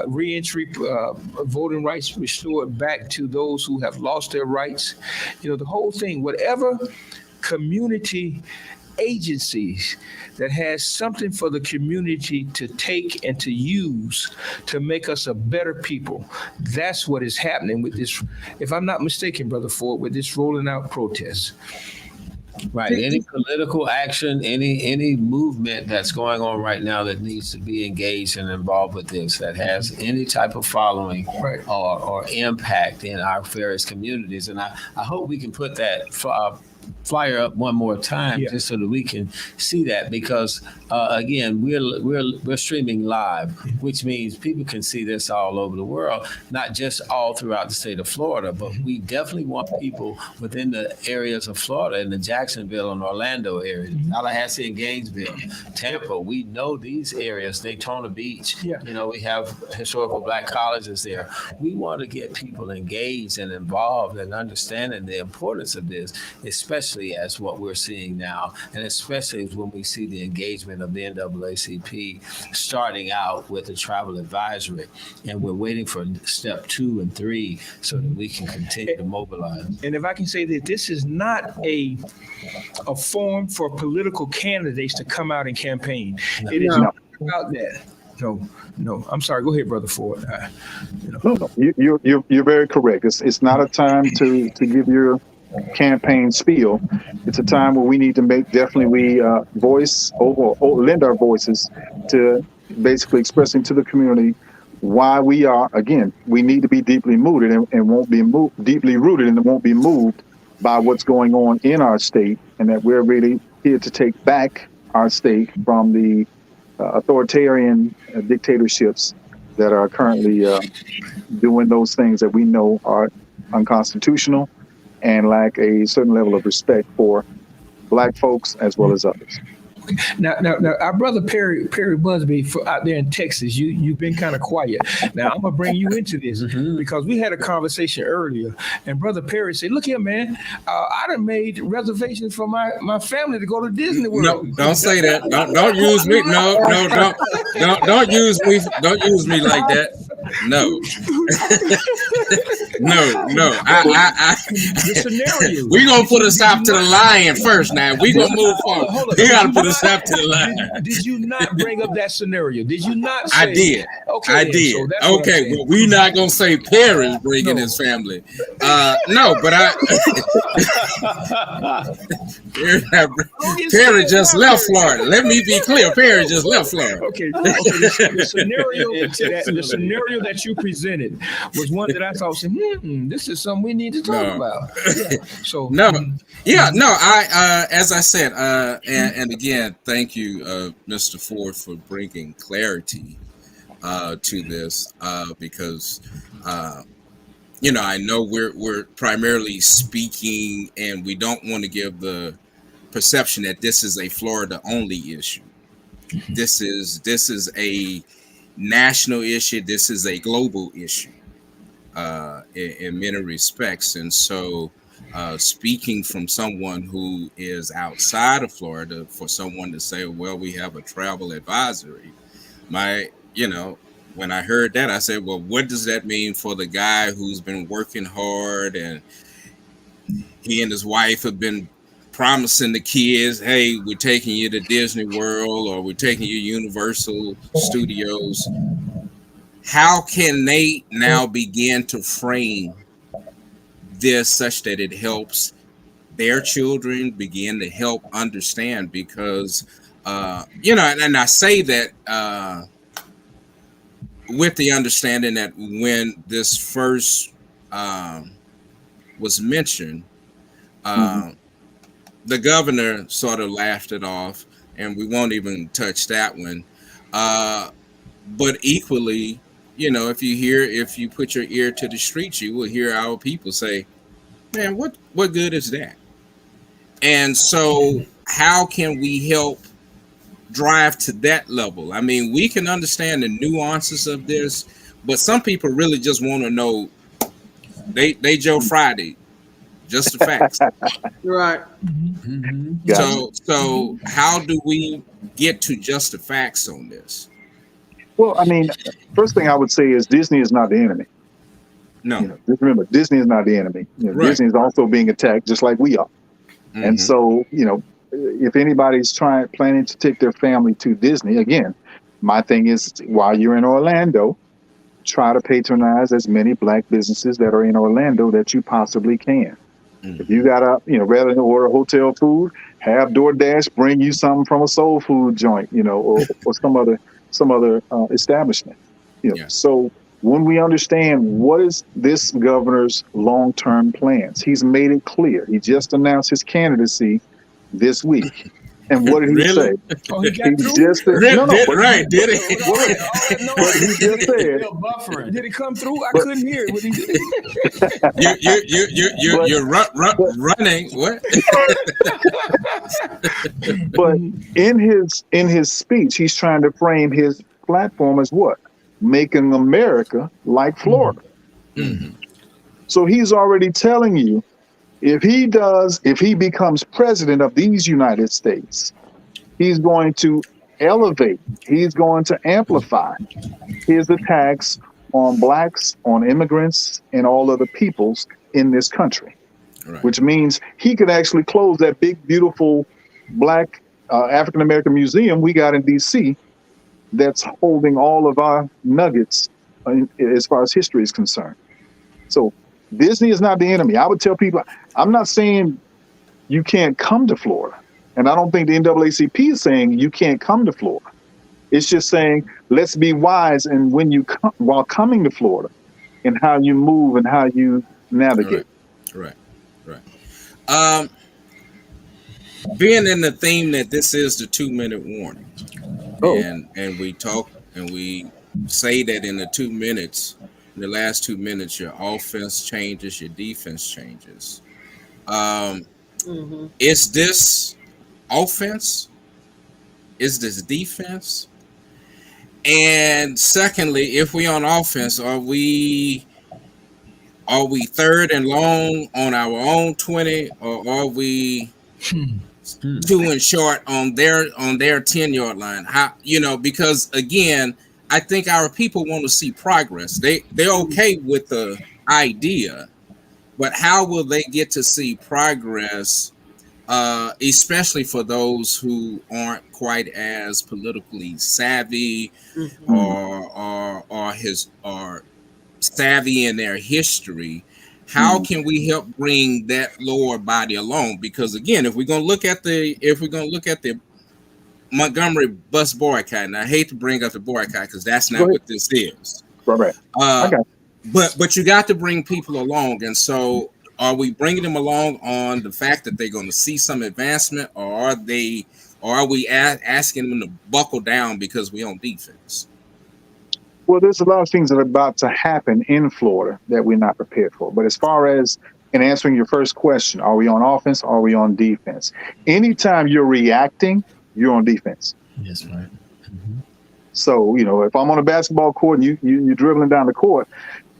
Speaker 3: reentry, voting rights restored back to those who have lost their rights. The whole thing, whatever community agencies that has something for the community to take and to use to make us a better people. That's what is happening with this, if I'm not mistaken, Brother Ford, with this rolling out protest.
Speaker 2: Right. Any political action, any movement that's going on right now that needs to be engaged and involved with this, that has any type of following, right, or impact in our various communities. And I hope we can put that flyer up one more time, just so that we can see that, because again, we're streaming live, which means people can see this all over the world, not just all throughout the state of Florida, but we definitely want people within the areas of Florida, in the Jacksonville and Orlando area, Tallahassee and Gainesville, Tampa. We know these areas, Daytona Beach. We have historical Black colleges there. We want to get people engaged and involved and understanding the importance of this, especially as what we're seeing now, and especially when we see the engagement of the NAACP starting out with the travel advisory, and we're waiting for step 2 and 3 so that we can continue to mobilize.
Speaker 3: And if I can say that this is not a forum for political candidates to come out and campaign. It is not about that. No. I'm sorry. Go ahead, Brother Ford.
Speaker 6: No. You're very correct. It's not a time to give your campaign spiel. It's a time where we need to lend our voices to basically expressing to the community why we need to be deeply rooted and won't be deeply rooted and won't be moved by what's going on in our state, and that we're really here to take back our state from the authoritarian dictatorships that are currently doing those things that we know are unconstitutional and lack a certain level of respect for Black folks as well as others.
Speaker 3: Now, our brother Perry Busby out there in Texas, you've been kind of quiet. Now, I'm gonna bring you into this because we had a conversation earlier, and Brother Perry said, "Look here, man, I done made reservations for my family to go to Disney World."
Speaker 5: No, don't say that. Don't use me. No, don't use me. Don't use me like that. No. No.
Speaker 3: The scenario.
Speaker 5: We're gonna put a stop to the lion first. Now we gonna move forward. We gotta put a stop to the lion.
Speaker 3: Did you not bring up that scenario? Did you not say?
Speaker 5: I did.
Speaker 3: Okay,
Speaker 5: I did.
Speaker 3: So that's what I'm saying.
Speaker 5: Well, we're not gonna say Perry's bringing his family. No, but Perry just left Florida. Let me be clear. Perry just left Florida.
Speaker 3: Okay. The scenario that you presented was one that I thought, this is something we need to talk about. Yeah. So
Speaker 5: I as I said, and again, thank you, Mr. Ford, for bringing clarity to this, because I know we're primarily speaking, and we don't want to give the perception that this is a Florida only issue. This is a national issue. This is a global issue in many respects. And so speaking from someone who is outside of Florida, for someone to say, well, we have a travel advisory, when I heard that, I said, well, what does that mean for the guy who's been working hard, and he and his wife have been promising the kids, hey, we're taking you to Disney World, or we're taking you to Universal Studios. How can they now begin to frame this such that it helps their children begin to help understand? Because, and I say that with the understanding that when this first was mentioned, the governor sort of laughed it off, and we won't even touch that one. But equally, if you put your ear to the streets, you will hear our people say, man, what good is that? And so how can we help drive to that level? I mean, we can understand the nuances of this, but some people really just want to know they Joe Friday. Just the facts.
Speaker 4: Right.
Speaker 5: So how do we get to just the facts on this?
Speaker 6: Well, I mean, first thing I would say is Disney is not the enemy.
Speaker 5: No.
Speaker 6: Just remember, Disney is not the enemy.
Speaker 5: Right.
Speaker 6: Disney is also being attacked just like we are. And so, if anybody's planning to take their family to Disney, again, my thing is, while you're in Orlando, try to patronize as many Black businesses that are in Orlando that you possibly can. If you got rather than order hotel food, have DoorDash bring you something from a soul food joint, or some other establishment. So when we understand what is this governor's long-term plans, he's made it clear. He just announced his candidacy this week. And what did he say?
Speaker 3: Oh, he got through?
Speaker 6: Just said,
Speaker 5: Did
Speaker 6: What he just said.
Speaker 3: Did it come through? I couldn't hear it. What he did.
Speaker 5: You're running. What?
Speaker 6: But in his speech, he's trying to frame his platform as what? Making America like Florida. So he's already telling you, if he becomes president of these United States, he's going to elevate, he's going to amplify his attacks on Blacks, on immigrants, and all other peoples in this country. Right. Which means he could actually close that big, beautiful Black African-American museum we got in DC that's holding all of our nuggets as far as history is concerned. So Disney is not the enemy. I would tell people, I'm not saying you can't come to Florida. And I don't think the NAACP is saying you can't come to Florida. It's just saying, let's be wise and when you come, while coming to Florida, and how you move and how you navigate.
Speaker 5: Right. Being in the theme that this is the 2-minute warning. And we talk and we say that in the 2 minutes, in the last 2 minutes, your offense changes, your defense changes. Is this offense? Is this defense? And secondly, if we on offense, are we third and long on our own 20, or are we 2 and short on their 10-yard line? How, because again, I think our people want to see progress. They're okay with the idea, but how will they get to see progress, especially for those who aren't quite as politically savvy or savvy in their history? How can we help bring that lower body along? Because again, if we're gonna look at the Montgomery bus boycott, and I hate to bring up the boycott because that's not what this is.
Speaker 6: Right.
Speaker 5: But you got to bring people along, and so are we bringing them along on the fact that they're going to see some advancement, or are we asking them to buckle down because we on defense?
Speaker 6: Well, there's a lot of things that are about to happen in Florida that we're not prepared for. But as far as in answering your first question, are we on offense? Or are we on defense? Anytime you're reacting, you're on defense.
Speaker 2: Yes, right.
Speaker 6: So, if I'm on a basketball court and you're dribbling down the court,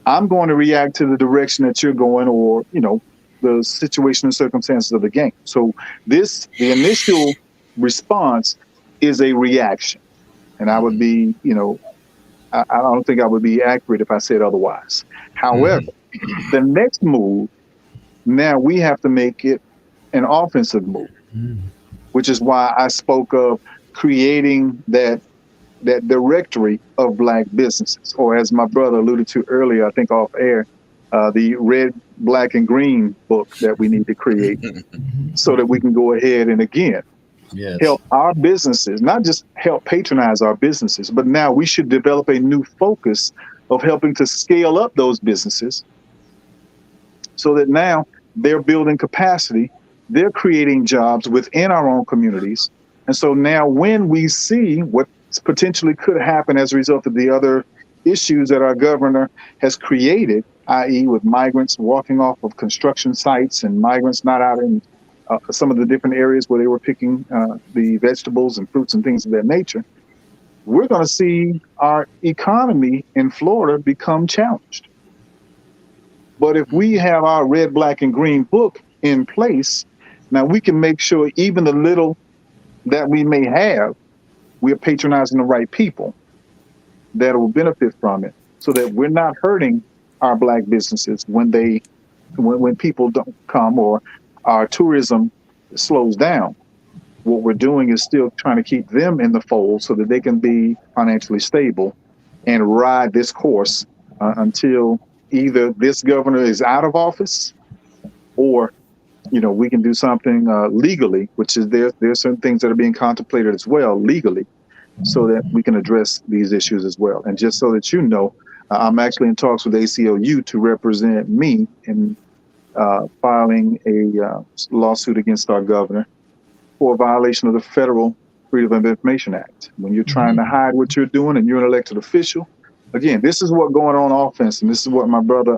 Speaker 6: I'm going to react to the direction that you're going, or, the situation and circumstances of the game. So the initial response is a reaction. And I would be, I don't think I would be accurate if I said otherwise. However, the next move, now we have to make it an offensive move, which is why I spoke of creating that directory of Black businesses, or as my brother alluded to earlier, I think off air, the red, black, and green book that we need to create so that we can go ahead and again, help our businesses, not just help patronize our businesses, but now we should develop a new focus of helping to scale up those businesses so that now they're building capacity, they're creating jobs within our own communities. And so now when we see what potentially could happen as a result of the other issues that our governor has created, i.e. with migrants walking off of construction sites and migrants not out in some of the different areas where they were picking the vegetables and fruits and things of that nature, we're going to see our economy in Florida become challenged. But if we have our red, black, and green book in place, now we can make sure even the little that we may have, we're patronizing the right people that will benefit from it, so that we're not hurting our Black businesses when people don't come or our tourism slows down. What we're doing is still trying to keep them in the fold so that they can be financially stable and ride this course until either this governor is out of office, or we can do something legally, which is there's certain things that are being contemplated as well legally, so that we can address these issues as well. And just so that I'm actually in talks with ACLU to represent me in filing a lawsuit against our governor for a violation of the Federal Freedom of Information Act. When you're trying to hide what you're doing and you're an elected official, again, this is what's going on offense, and this is what my brother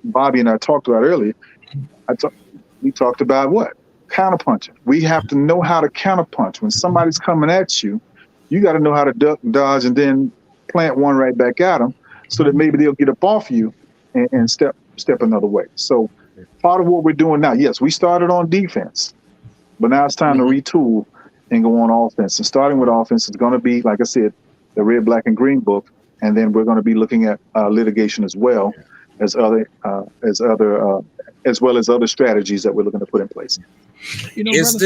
Speaker 6: Bobby and I talked about earlier. We talked about what? Counterpunching. We have to know how to counterpunch. When somebody's coming at you, you got to know how to duck, dodge, and then plant one right back at them so that maybe they'll get up off you and step another way. So part of what we're doing now, yes, we started on defense, but now it's time to retool and go on offense. And starting with offense is going to be, like I said, the red, black, and green book. And then we're going to be looking at litigation as well as other strategies that we're looking to put in place.
Speaker 5: Is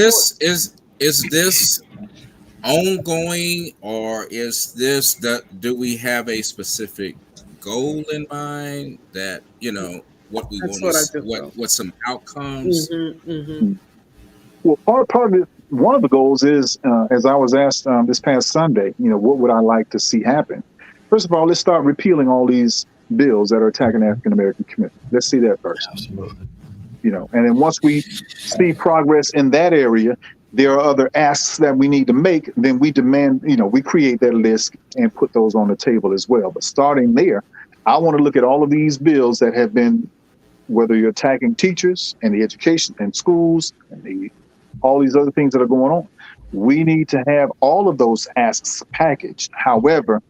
Speaker 5: this ongoing, or is this do we have a specific goal in mind that what we want, what some outcomes?
Speaker 6: Well, part of it, one of the goals is, as I was asked this past Sunday, what would I like to see happen? First of all, let's start repealing all these bills that are attacking the African American community. Let's see that first.
Speaker 2: Absolutely.
Speaker 6: And then once we see progress in that area, there are other asks that we need to make. Then we demand, we create that list and put those on the table as well. But starting there, I want to look at all of these bills that have been, whether you're attacking teachers and the education and schools and all these other things that are going on. We need to have all of those asks packaged. However,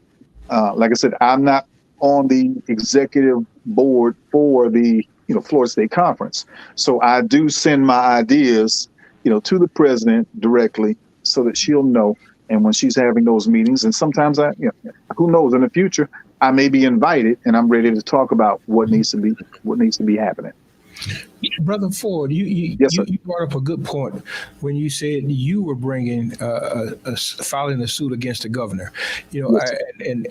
Speaker 6: like I said, I'm not on the executive board for the Florida State Conference. So I do send my ideas, to the president directly so that she'll know. And when she's having those meetings, and sometimes who knows, in the future, I may be invited, and I'm ready to talk about what needs to be happening.
Speaker 3: Brother Ford, you brought up a good point when you said you were bringing filing a suit against the governor. You know,
Speaker 6: Yes,
Speaker 3: and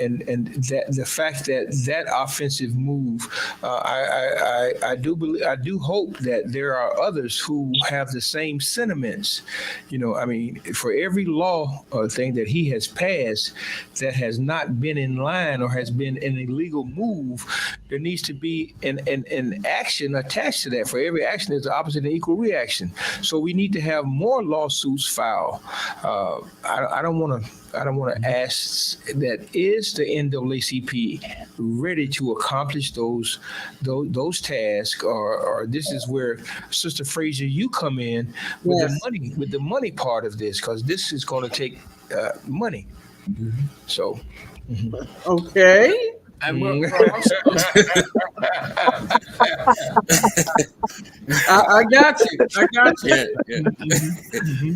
Speaker 3: that the fact that offensive move, I do hope that there are others who have the same sentiments. You know, I mean, for every law or thing that he has passed that has not been in line or has been an illegal move, there needs to be an action attached to that. For every action, there's the opposite and equal reaction. So we need to have more lawsuits filed. I don't want to ask that, is the NAACP ready to accomplish those tasks, or this is where Sister Frazier, you come in with the money part of this, because this is going to take money. So
Speaker 4: okay.
Speaker 2: And we're
Speaker 4: I got you.
Speaker 5: Yeah.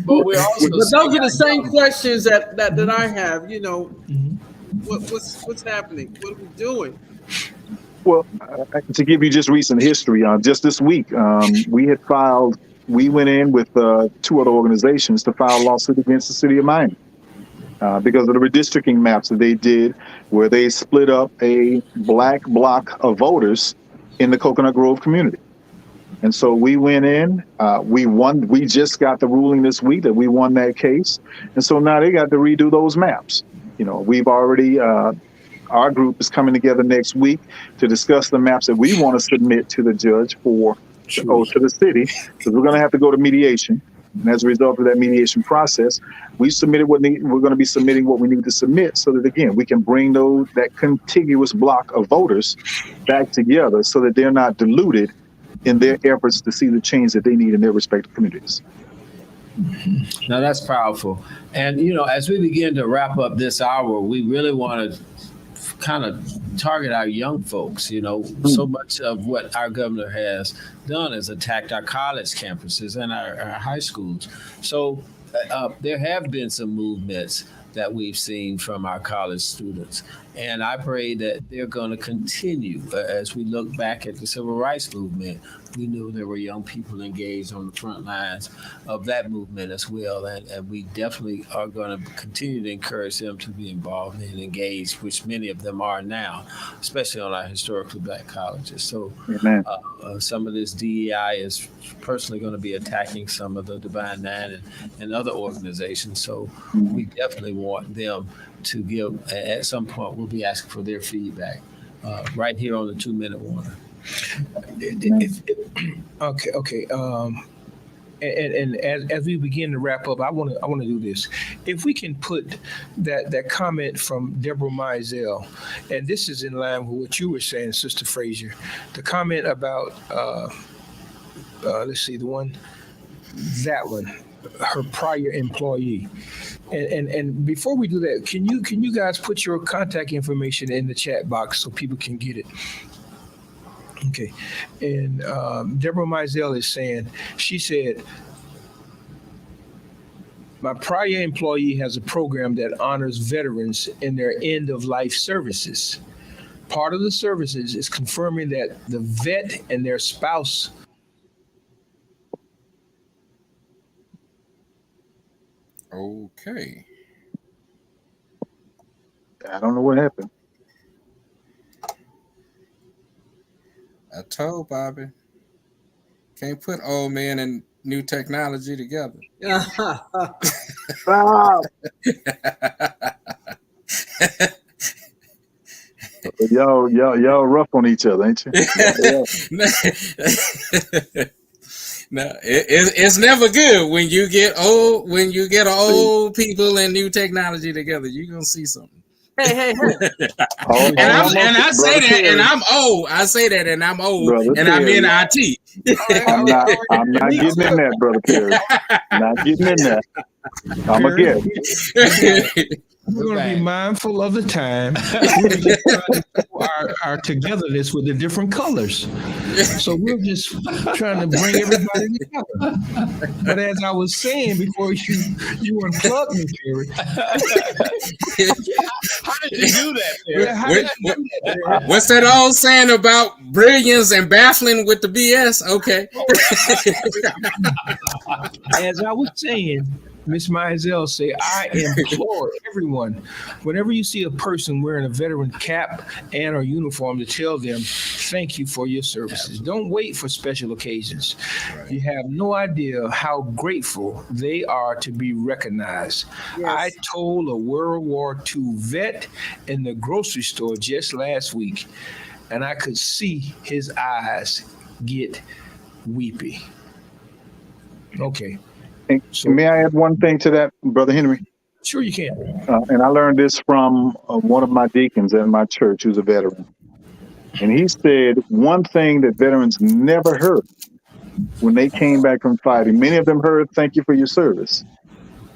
Speaker 2: but we're also.
Speaker 4: But those are the same questions that I have. You know, what's happening? What are we doing?
Speaker 6: well, to give you just recent history, just this week, we went in with 2 other organizations to file a lawsuit against the city of Miami. Because of the redistricting maps that they did, where they split up a black block of voters in the Coconut Grove community. And so we went in, we won. We just got the ruling this week that we won that case. And so now they got to redo those maps. You know, we've already, our group is coming together next week to discuss the maps that we want to submit to the judge to the city, because we're going to have to go to mediation. And as a result of that mediation process, we're going to be submitting what we need to submit, so that, again, we can bring that contiguous block of voters back together, so that they're not diluted in their efforts to see the change that they need in their respective communities.
Speaker 2: Now that's powerful. And, you know, as we begin to wrap up this hour, we really want to kind of target our young folks. You know, so much of what our governor has done is attacked our college campuses and our high schools. So there have been some movements that we've seen from our college students. And I pray that they're going to continue. As we look back at the civil rights movement, we knew there were young people engaged on the front lines of that movement as well. And we definitely are going to continue to encourage them to be involved and engaged, which many of them are now, especially on our historically black colleges. So some of this DEI is personally going to be attacking some of the Divine Nine and other organizations. So we definitely want them to give, at some point, we'll be asking for their feedback right here on the 2-minute warning.
Speaker 3: Okay. And as we begin to wrap up, I want to do this. If we can put that comment from Deborah Mizell, and this is in line with what you were saying, Sister Frazier, the comment about let's see, that one, her prior employee. And before we do that, can you guys put your contact information in the chat box so people can get it? Okay. And Deborah Mizell is saying, she said, my prior employee has a program that honors veterans in their end-of-life services. Part of the services is confirming that the vet and their spouse.
Speaker 5: Okay.
Speaker 6: I don't know what happened.
Speaker 5: I told Bobby, can't put old man and new technology together.
Speaker 6: Y'all rough on each other, ain't you?
Speaker 5: No, it's never good when you get old. When you get old people and new technology together, you're gonna see something.
Speaker 4: Hey.
Speaker 5: I say that, and I'm old. I say that, and I'm old,
Speaker 6: Brother
Speaker 5: and I'm in IT.
Speaker 6: I'm not getting in that, Brother Perry. Not getting in that. I'm a guest.
Speaker 3: We're going to be mindful of the time. We're just trying to show our togetherness with the different colors. So we're just trying to bring everybody together. But as I was saying before you unplugged me, Terry.
Speaker 2: How did you do that?
Speaker 5: What's that old saying about brilliance and baffling with the BS? Okay.
Speaker 3: As I was saying, Miss Mizell say, I implore everyone, whenever you see a person wearing a veteran cap and or uniform, to tell them, thank you for your services. Don't wait for special occasions. Right. You have no idea how grateful they are to be recognized. Yes. I told a World War II vet in the grocery store just last week, and I could see his eyes get weepy. Okay.
Speaker 6: So, may I add one thing to that, Brother Henry?
Speaker 3: Sure, you can.
Speaker 6: And I learned this from one of my deacons in my church who's a veteran. And he said one thing that veterans never heard when they came back from fighting. Many of them heard, thank you for your service,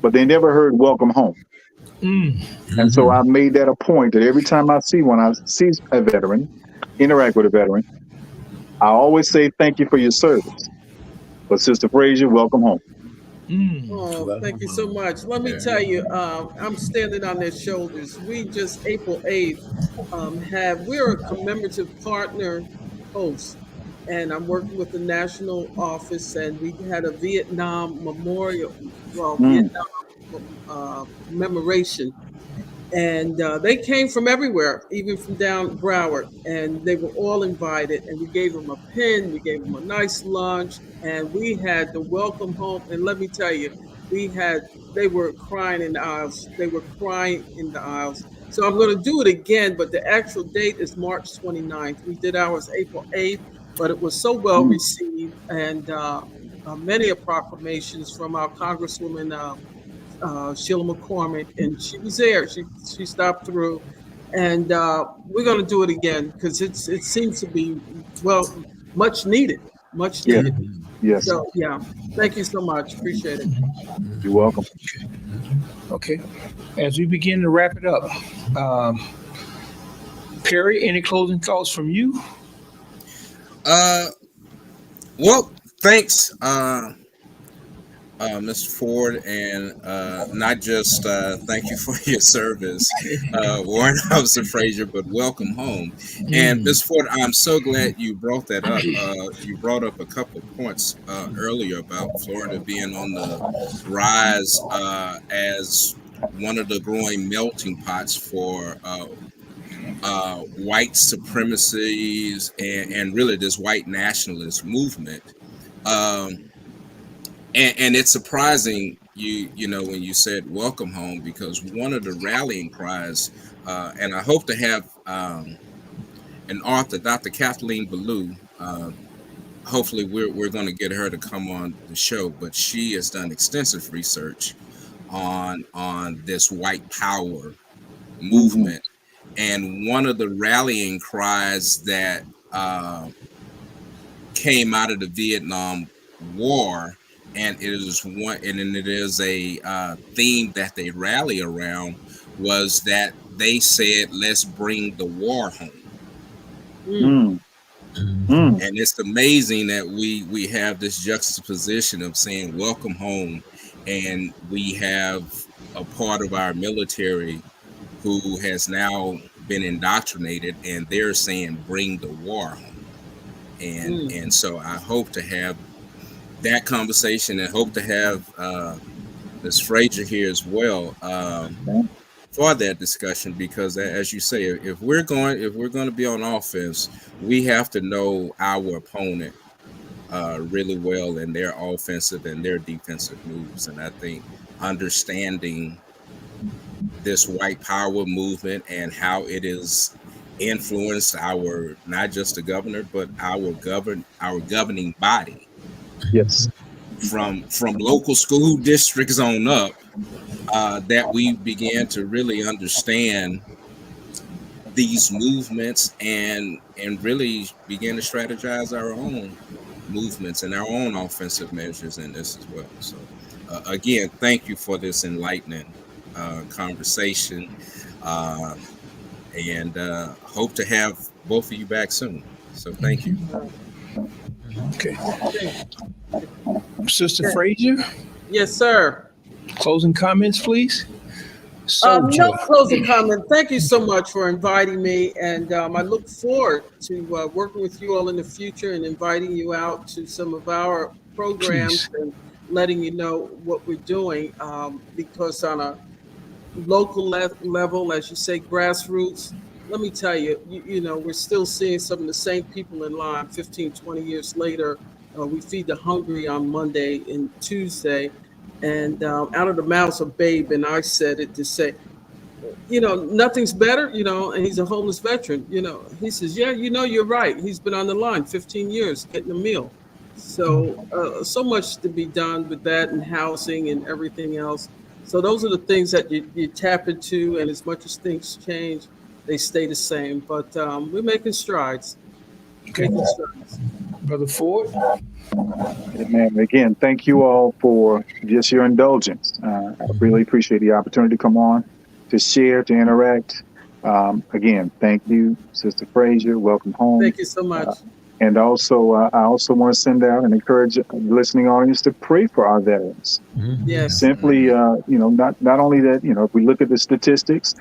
Speaker 6: but they never heard welcome home. Mm-hmm. And so I made that a point that every time I see a veteran, interact with a veteran, I always say thank you for your service. But Sister Frazier, welcome home.
Speaker 4: Oh, thank you so much. Let me tell you, I'm standing on their shoulders. We just April 8th we're a commemorative partner host, and I'm working with the national office, and we had a Vietnam memorial, Vietnam commemoration. And they came from everywhere, even from down Broward, and they were all invited. And we gave them a pin, we gave them a nice lunch, and we had the welcome home. And let me tell you, they were crying in the aisles. They were crying in the aisles. So I'm going to do it again, but the actual date is March 29th. We did ours April 8th, but it was so well received, and many proclamations from our Congresswoman, Sheila McCormick, and she was there. She stopped through, and we're going to do it again because it seems to be much needed.
Speaker 6: Yes.
Speaker 4: So thank you so much. Appreciate it.
Speaker 6: You're welcome.
Speaker 3: Okay, as we begin to wrap it up, Perry, any closing thoughts from you?
Speaker 5: Well, thanks. Mr. Ford, and not just thank you for your service, Warrant Officer Frazier, but welcome home. And Mr. Ford, I'm so glad you brought that up. You brought up a couple of points earlier about Florida being on the rise as one of the growing melting pots for white supremacies and really this white nationalist movement. And it's surprising, you know, when you said welcome home, because one of the rallying cries, and I hope to have an author, Dr. Kathleen Ballou, hopefully we're going to get her to come on the show, but she has done extensive research on this white power movement. And one of the rallying cries that came out of the Vietnam War, and it is a theme that they rally around, was that they said, let's bring the war home. And it's amazing that we have this juxtaposition of saying welcome home, and we have a part of our military who has now been indoctrinated, and they're saying bring the war home. And so I hope to have that conversation, and hope to have Ms. Frazier here as well for that discussion, because as you say, if we're going to be on offense, we have to know our opponent really well, and their offensive and their defensive moves. And I think understanding this white power movement and how it has influenced our, not just the governor, but our governing body.
Speaker 6: Yes.
Speaker 5: From local school districts on up, that we began to really understand these movements and really begin to strategize our own movements and our own offensive measures in this as well. So again, thank you for this enlightening conversation, and hope to have both of you back soon. So thank you.
Speaker 3: Okay. Sister Frazier?
Speaker 4: Yes, sir.
Speaker 3: Closing comments, please.
Speaker 4: No closing comment. Thank you so much for inviting me, and I look forward to working with you all in the future and inviting you out to some of our programs and letting you know what we're doing, because on a local level, as you say, grassroots, let me tell you, you know, we're still seeing some of the same people in line 15, 20 years later. We feed the hungry on Monday and Tuesday. And out of the mouths of Babe, and I said it to say, you know, nothing's better, you know, and he's a homeless veteran, you know. He says, yeah, you know, you're right. He's been on the line 15 years getting a meal. So, so much to be done with that and housing and everything else. So those are the things that you tap into, and as much as things change, they stay the same. But we're making strides.
Speaker 3: Okay. Brother Ford?
Speaker 6: Man, again, thank you all for just your indulgence. I really appreciate the opportunity to come on, to share, to interact. Again, thank you, Sister Frazier. Welcome home.
Speaker 4: Thank you so much.
Speaker 6: And also, I also want to send out and encourage the listening audience to pray for our veterans.
Speaker 4: Yes.
Speaker 6: Simply, you know, not only that, you know, if we look at the statistics,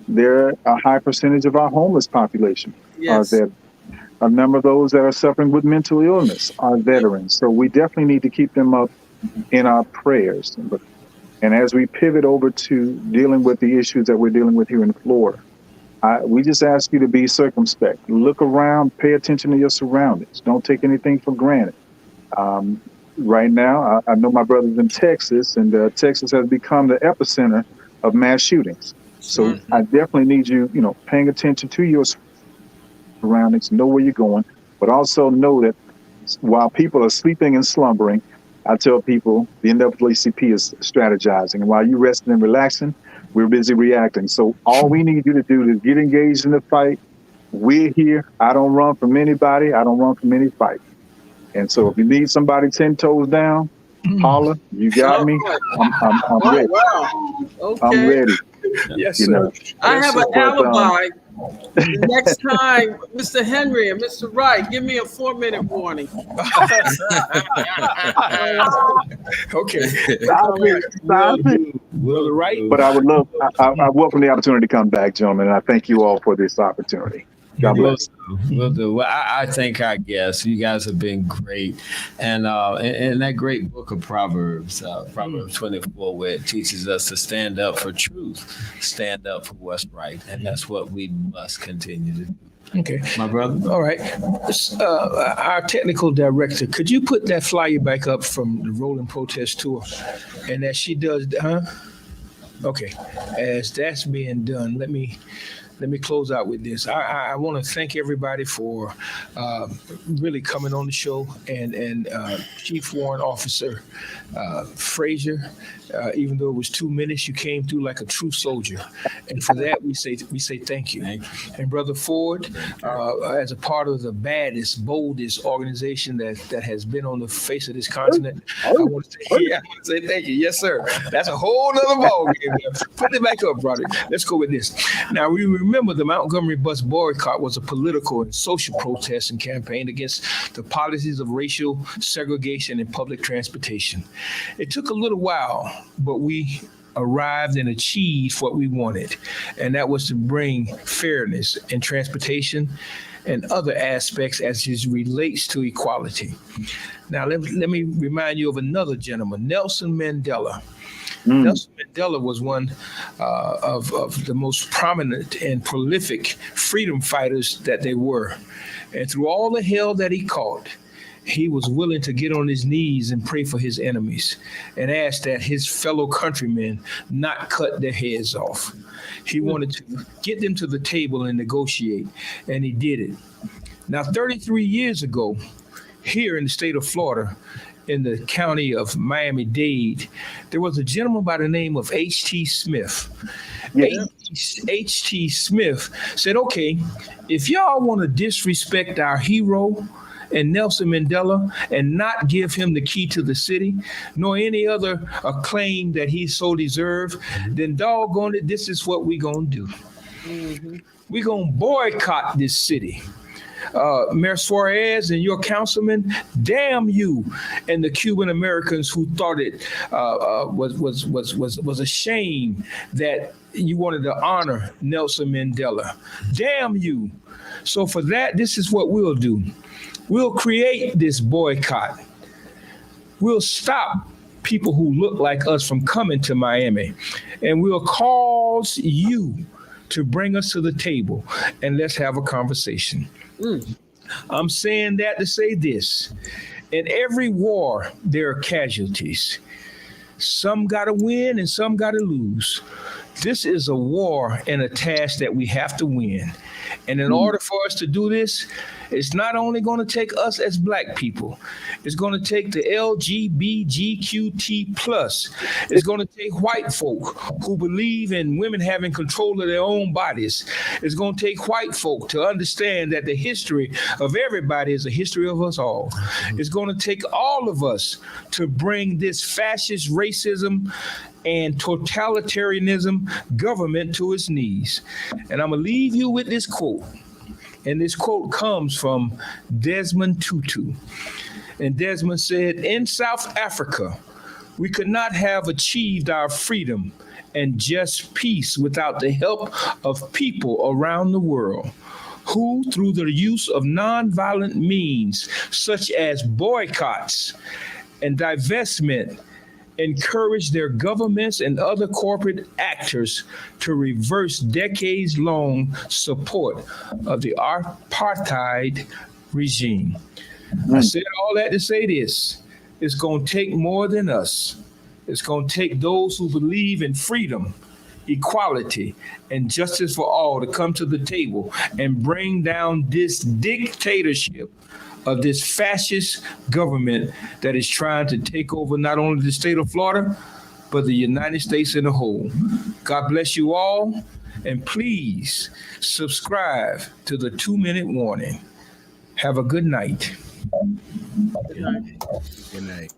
Speaker 6: there are a high percentage of our homeless population are veterans. A number of those that are suffering with mental illness are veterans. So we definitely need to keep them up in our prayers. And as we pivot over to dealing with the issues that we're dealing with here in Florida, we just ask you to be circumspect. Look around, pay attention to your surroundings. Don't take anything for granted. Right now, I know my brother's in Texas, and Texas has become the epicenter of mass shootings. So I definitely need you, you know, paying attention to your surroundings, know where you're going, but also know that while people are sleeping and slumbering, I tell people the NAACP is strategizing. And while you're resting and relaxing, we're busy reacting. So all we need you to do is get engaged in the fight. We're here. I don't run from anybody. I don't run from any fight. And so if you need somebody 10 toes down, holler. You got me. I'm ready.
Speaker 4: Wow. Okay.
Speaker 6: I'm ready.
Speaker 3: Yes,
Speaker 6: you
Speaker 3: sir.
Speaker 6: know.
Speaker 4: I have an alibi. The next time, Mr. Henry and Mr. Wright, give me a 4-minute warning.
Speaker 3: Okay. Will Wright.
Speaker 6: But I would love, I welcome the opportunity to come back, gentlemen. And I thank you all for this opportunity. God bless.
Speaker 2: Will do. Well, I thank our guests. You guys have been great. And in that great book of Proverbs, Proverbs 24, where it teaches us to stand up for truth, stand up for what's right. And that's what we must continue to do.
Speaker 3: Okay.
Speaker 2: My brother?
Speaker 3: All right. Our technical director, could you put that flyer back up from the Rolling Protest Tour? And as she does, Okay. As that's being done, let me close out with this. I want to thank everybody for really coming on the show, and Chief Warrant Officer Frazier. Even though it was 2 minutes, you came through like a true soldier, and for that we say thank you. And Brother Ford, as a part of the baddest, boldest organization that has been on the face of this continent, I want to say thank you. Yes, sir. That's a whole nother ball game. Put it back up, brother. Let's go with this. Now we remember the Montgomery bus boycott was a political and social protest and campaign against the policies of racial segregation in public transportation. It took a little while, but we arrived and achieved what we wanted, and that was to bring fairness in transportation and other aspects as it relates to equality. Now, let me remind you of another gentleman, Nelson Mandela. Nelson Mandela was one of the most prominent and prolific freedom fighters that they were. And through all the hell that he caught, he was willing to get on his knees and pray for his enemies and ask that his fellow countrymen not cut their heads off. He wanted to get them to the table and negotiate, and he did it. Now, 33 years ago, here in the state of Florida, in the county of Miami-Dade, there was a gentleman by the name of H.T. Smith. Yeah. H.T. Smith said, okay, if y'all want to disrespect our hero and Nelson Mandela and not give him the key to the city, nor any other acclaim that he so deserved, then doggone it, this is what we gonna do. We gonna boycott this city. Mayor Suarez and your councilman, damn you, and the Cuban Americans who thought it was a shame that you wanted to honor Nelson Mandela. Damn you. So for that, this is what we'll do. We'll create this boycott. We'll stop people who look like us from coming to Miami, and we'll cause you to bring us to the table and let's have a conversation. I'm saying that to say this. In every war, there are casualties. Some got to win and some got to lose. This is a war and a task that we have to win. And in order for us to do this, it's not only going to take us as Black people. It's going to take the LGBTQT+. It's going to take white folk who believe in women having control of their own bodies. It's going to take white folk to understand that the history of everybody is a history of us all. It's going to take all of us to bring this fascist racism and totalitarianism government to its knees. And I'm going to leave you with this quote. And this quote comes from Desmond Tutu. And Desmond said, in South Africa, we could not have achieved our freedom and just peace without the help of people around the world who, through the use of nonviolent means, such as boycotts and divestment, encourage their governments and other corporate actors to reverse decades-long support of the apartheid regime. I said all that to say this. It's going to take more than us. It's going to take those who believe in freedom, equality, and justice for all to come to the table and bring down this dictatorship of this fascist government that is trying to take over not only the state of Florida, but the United States in a whole. God bless you all, and please subscribe to the 2-minute warning. Have a good night.
Speaker 4: Good night.
Speaker 5: Good night.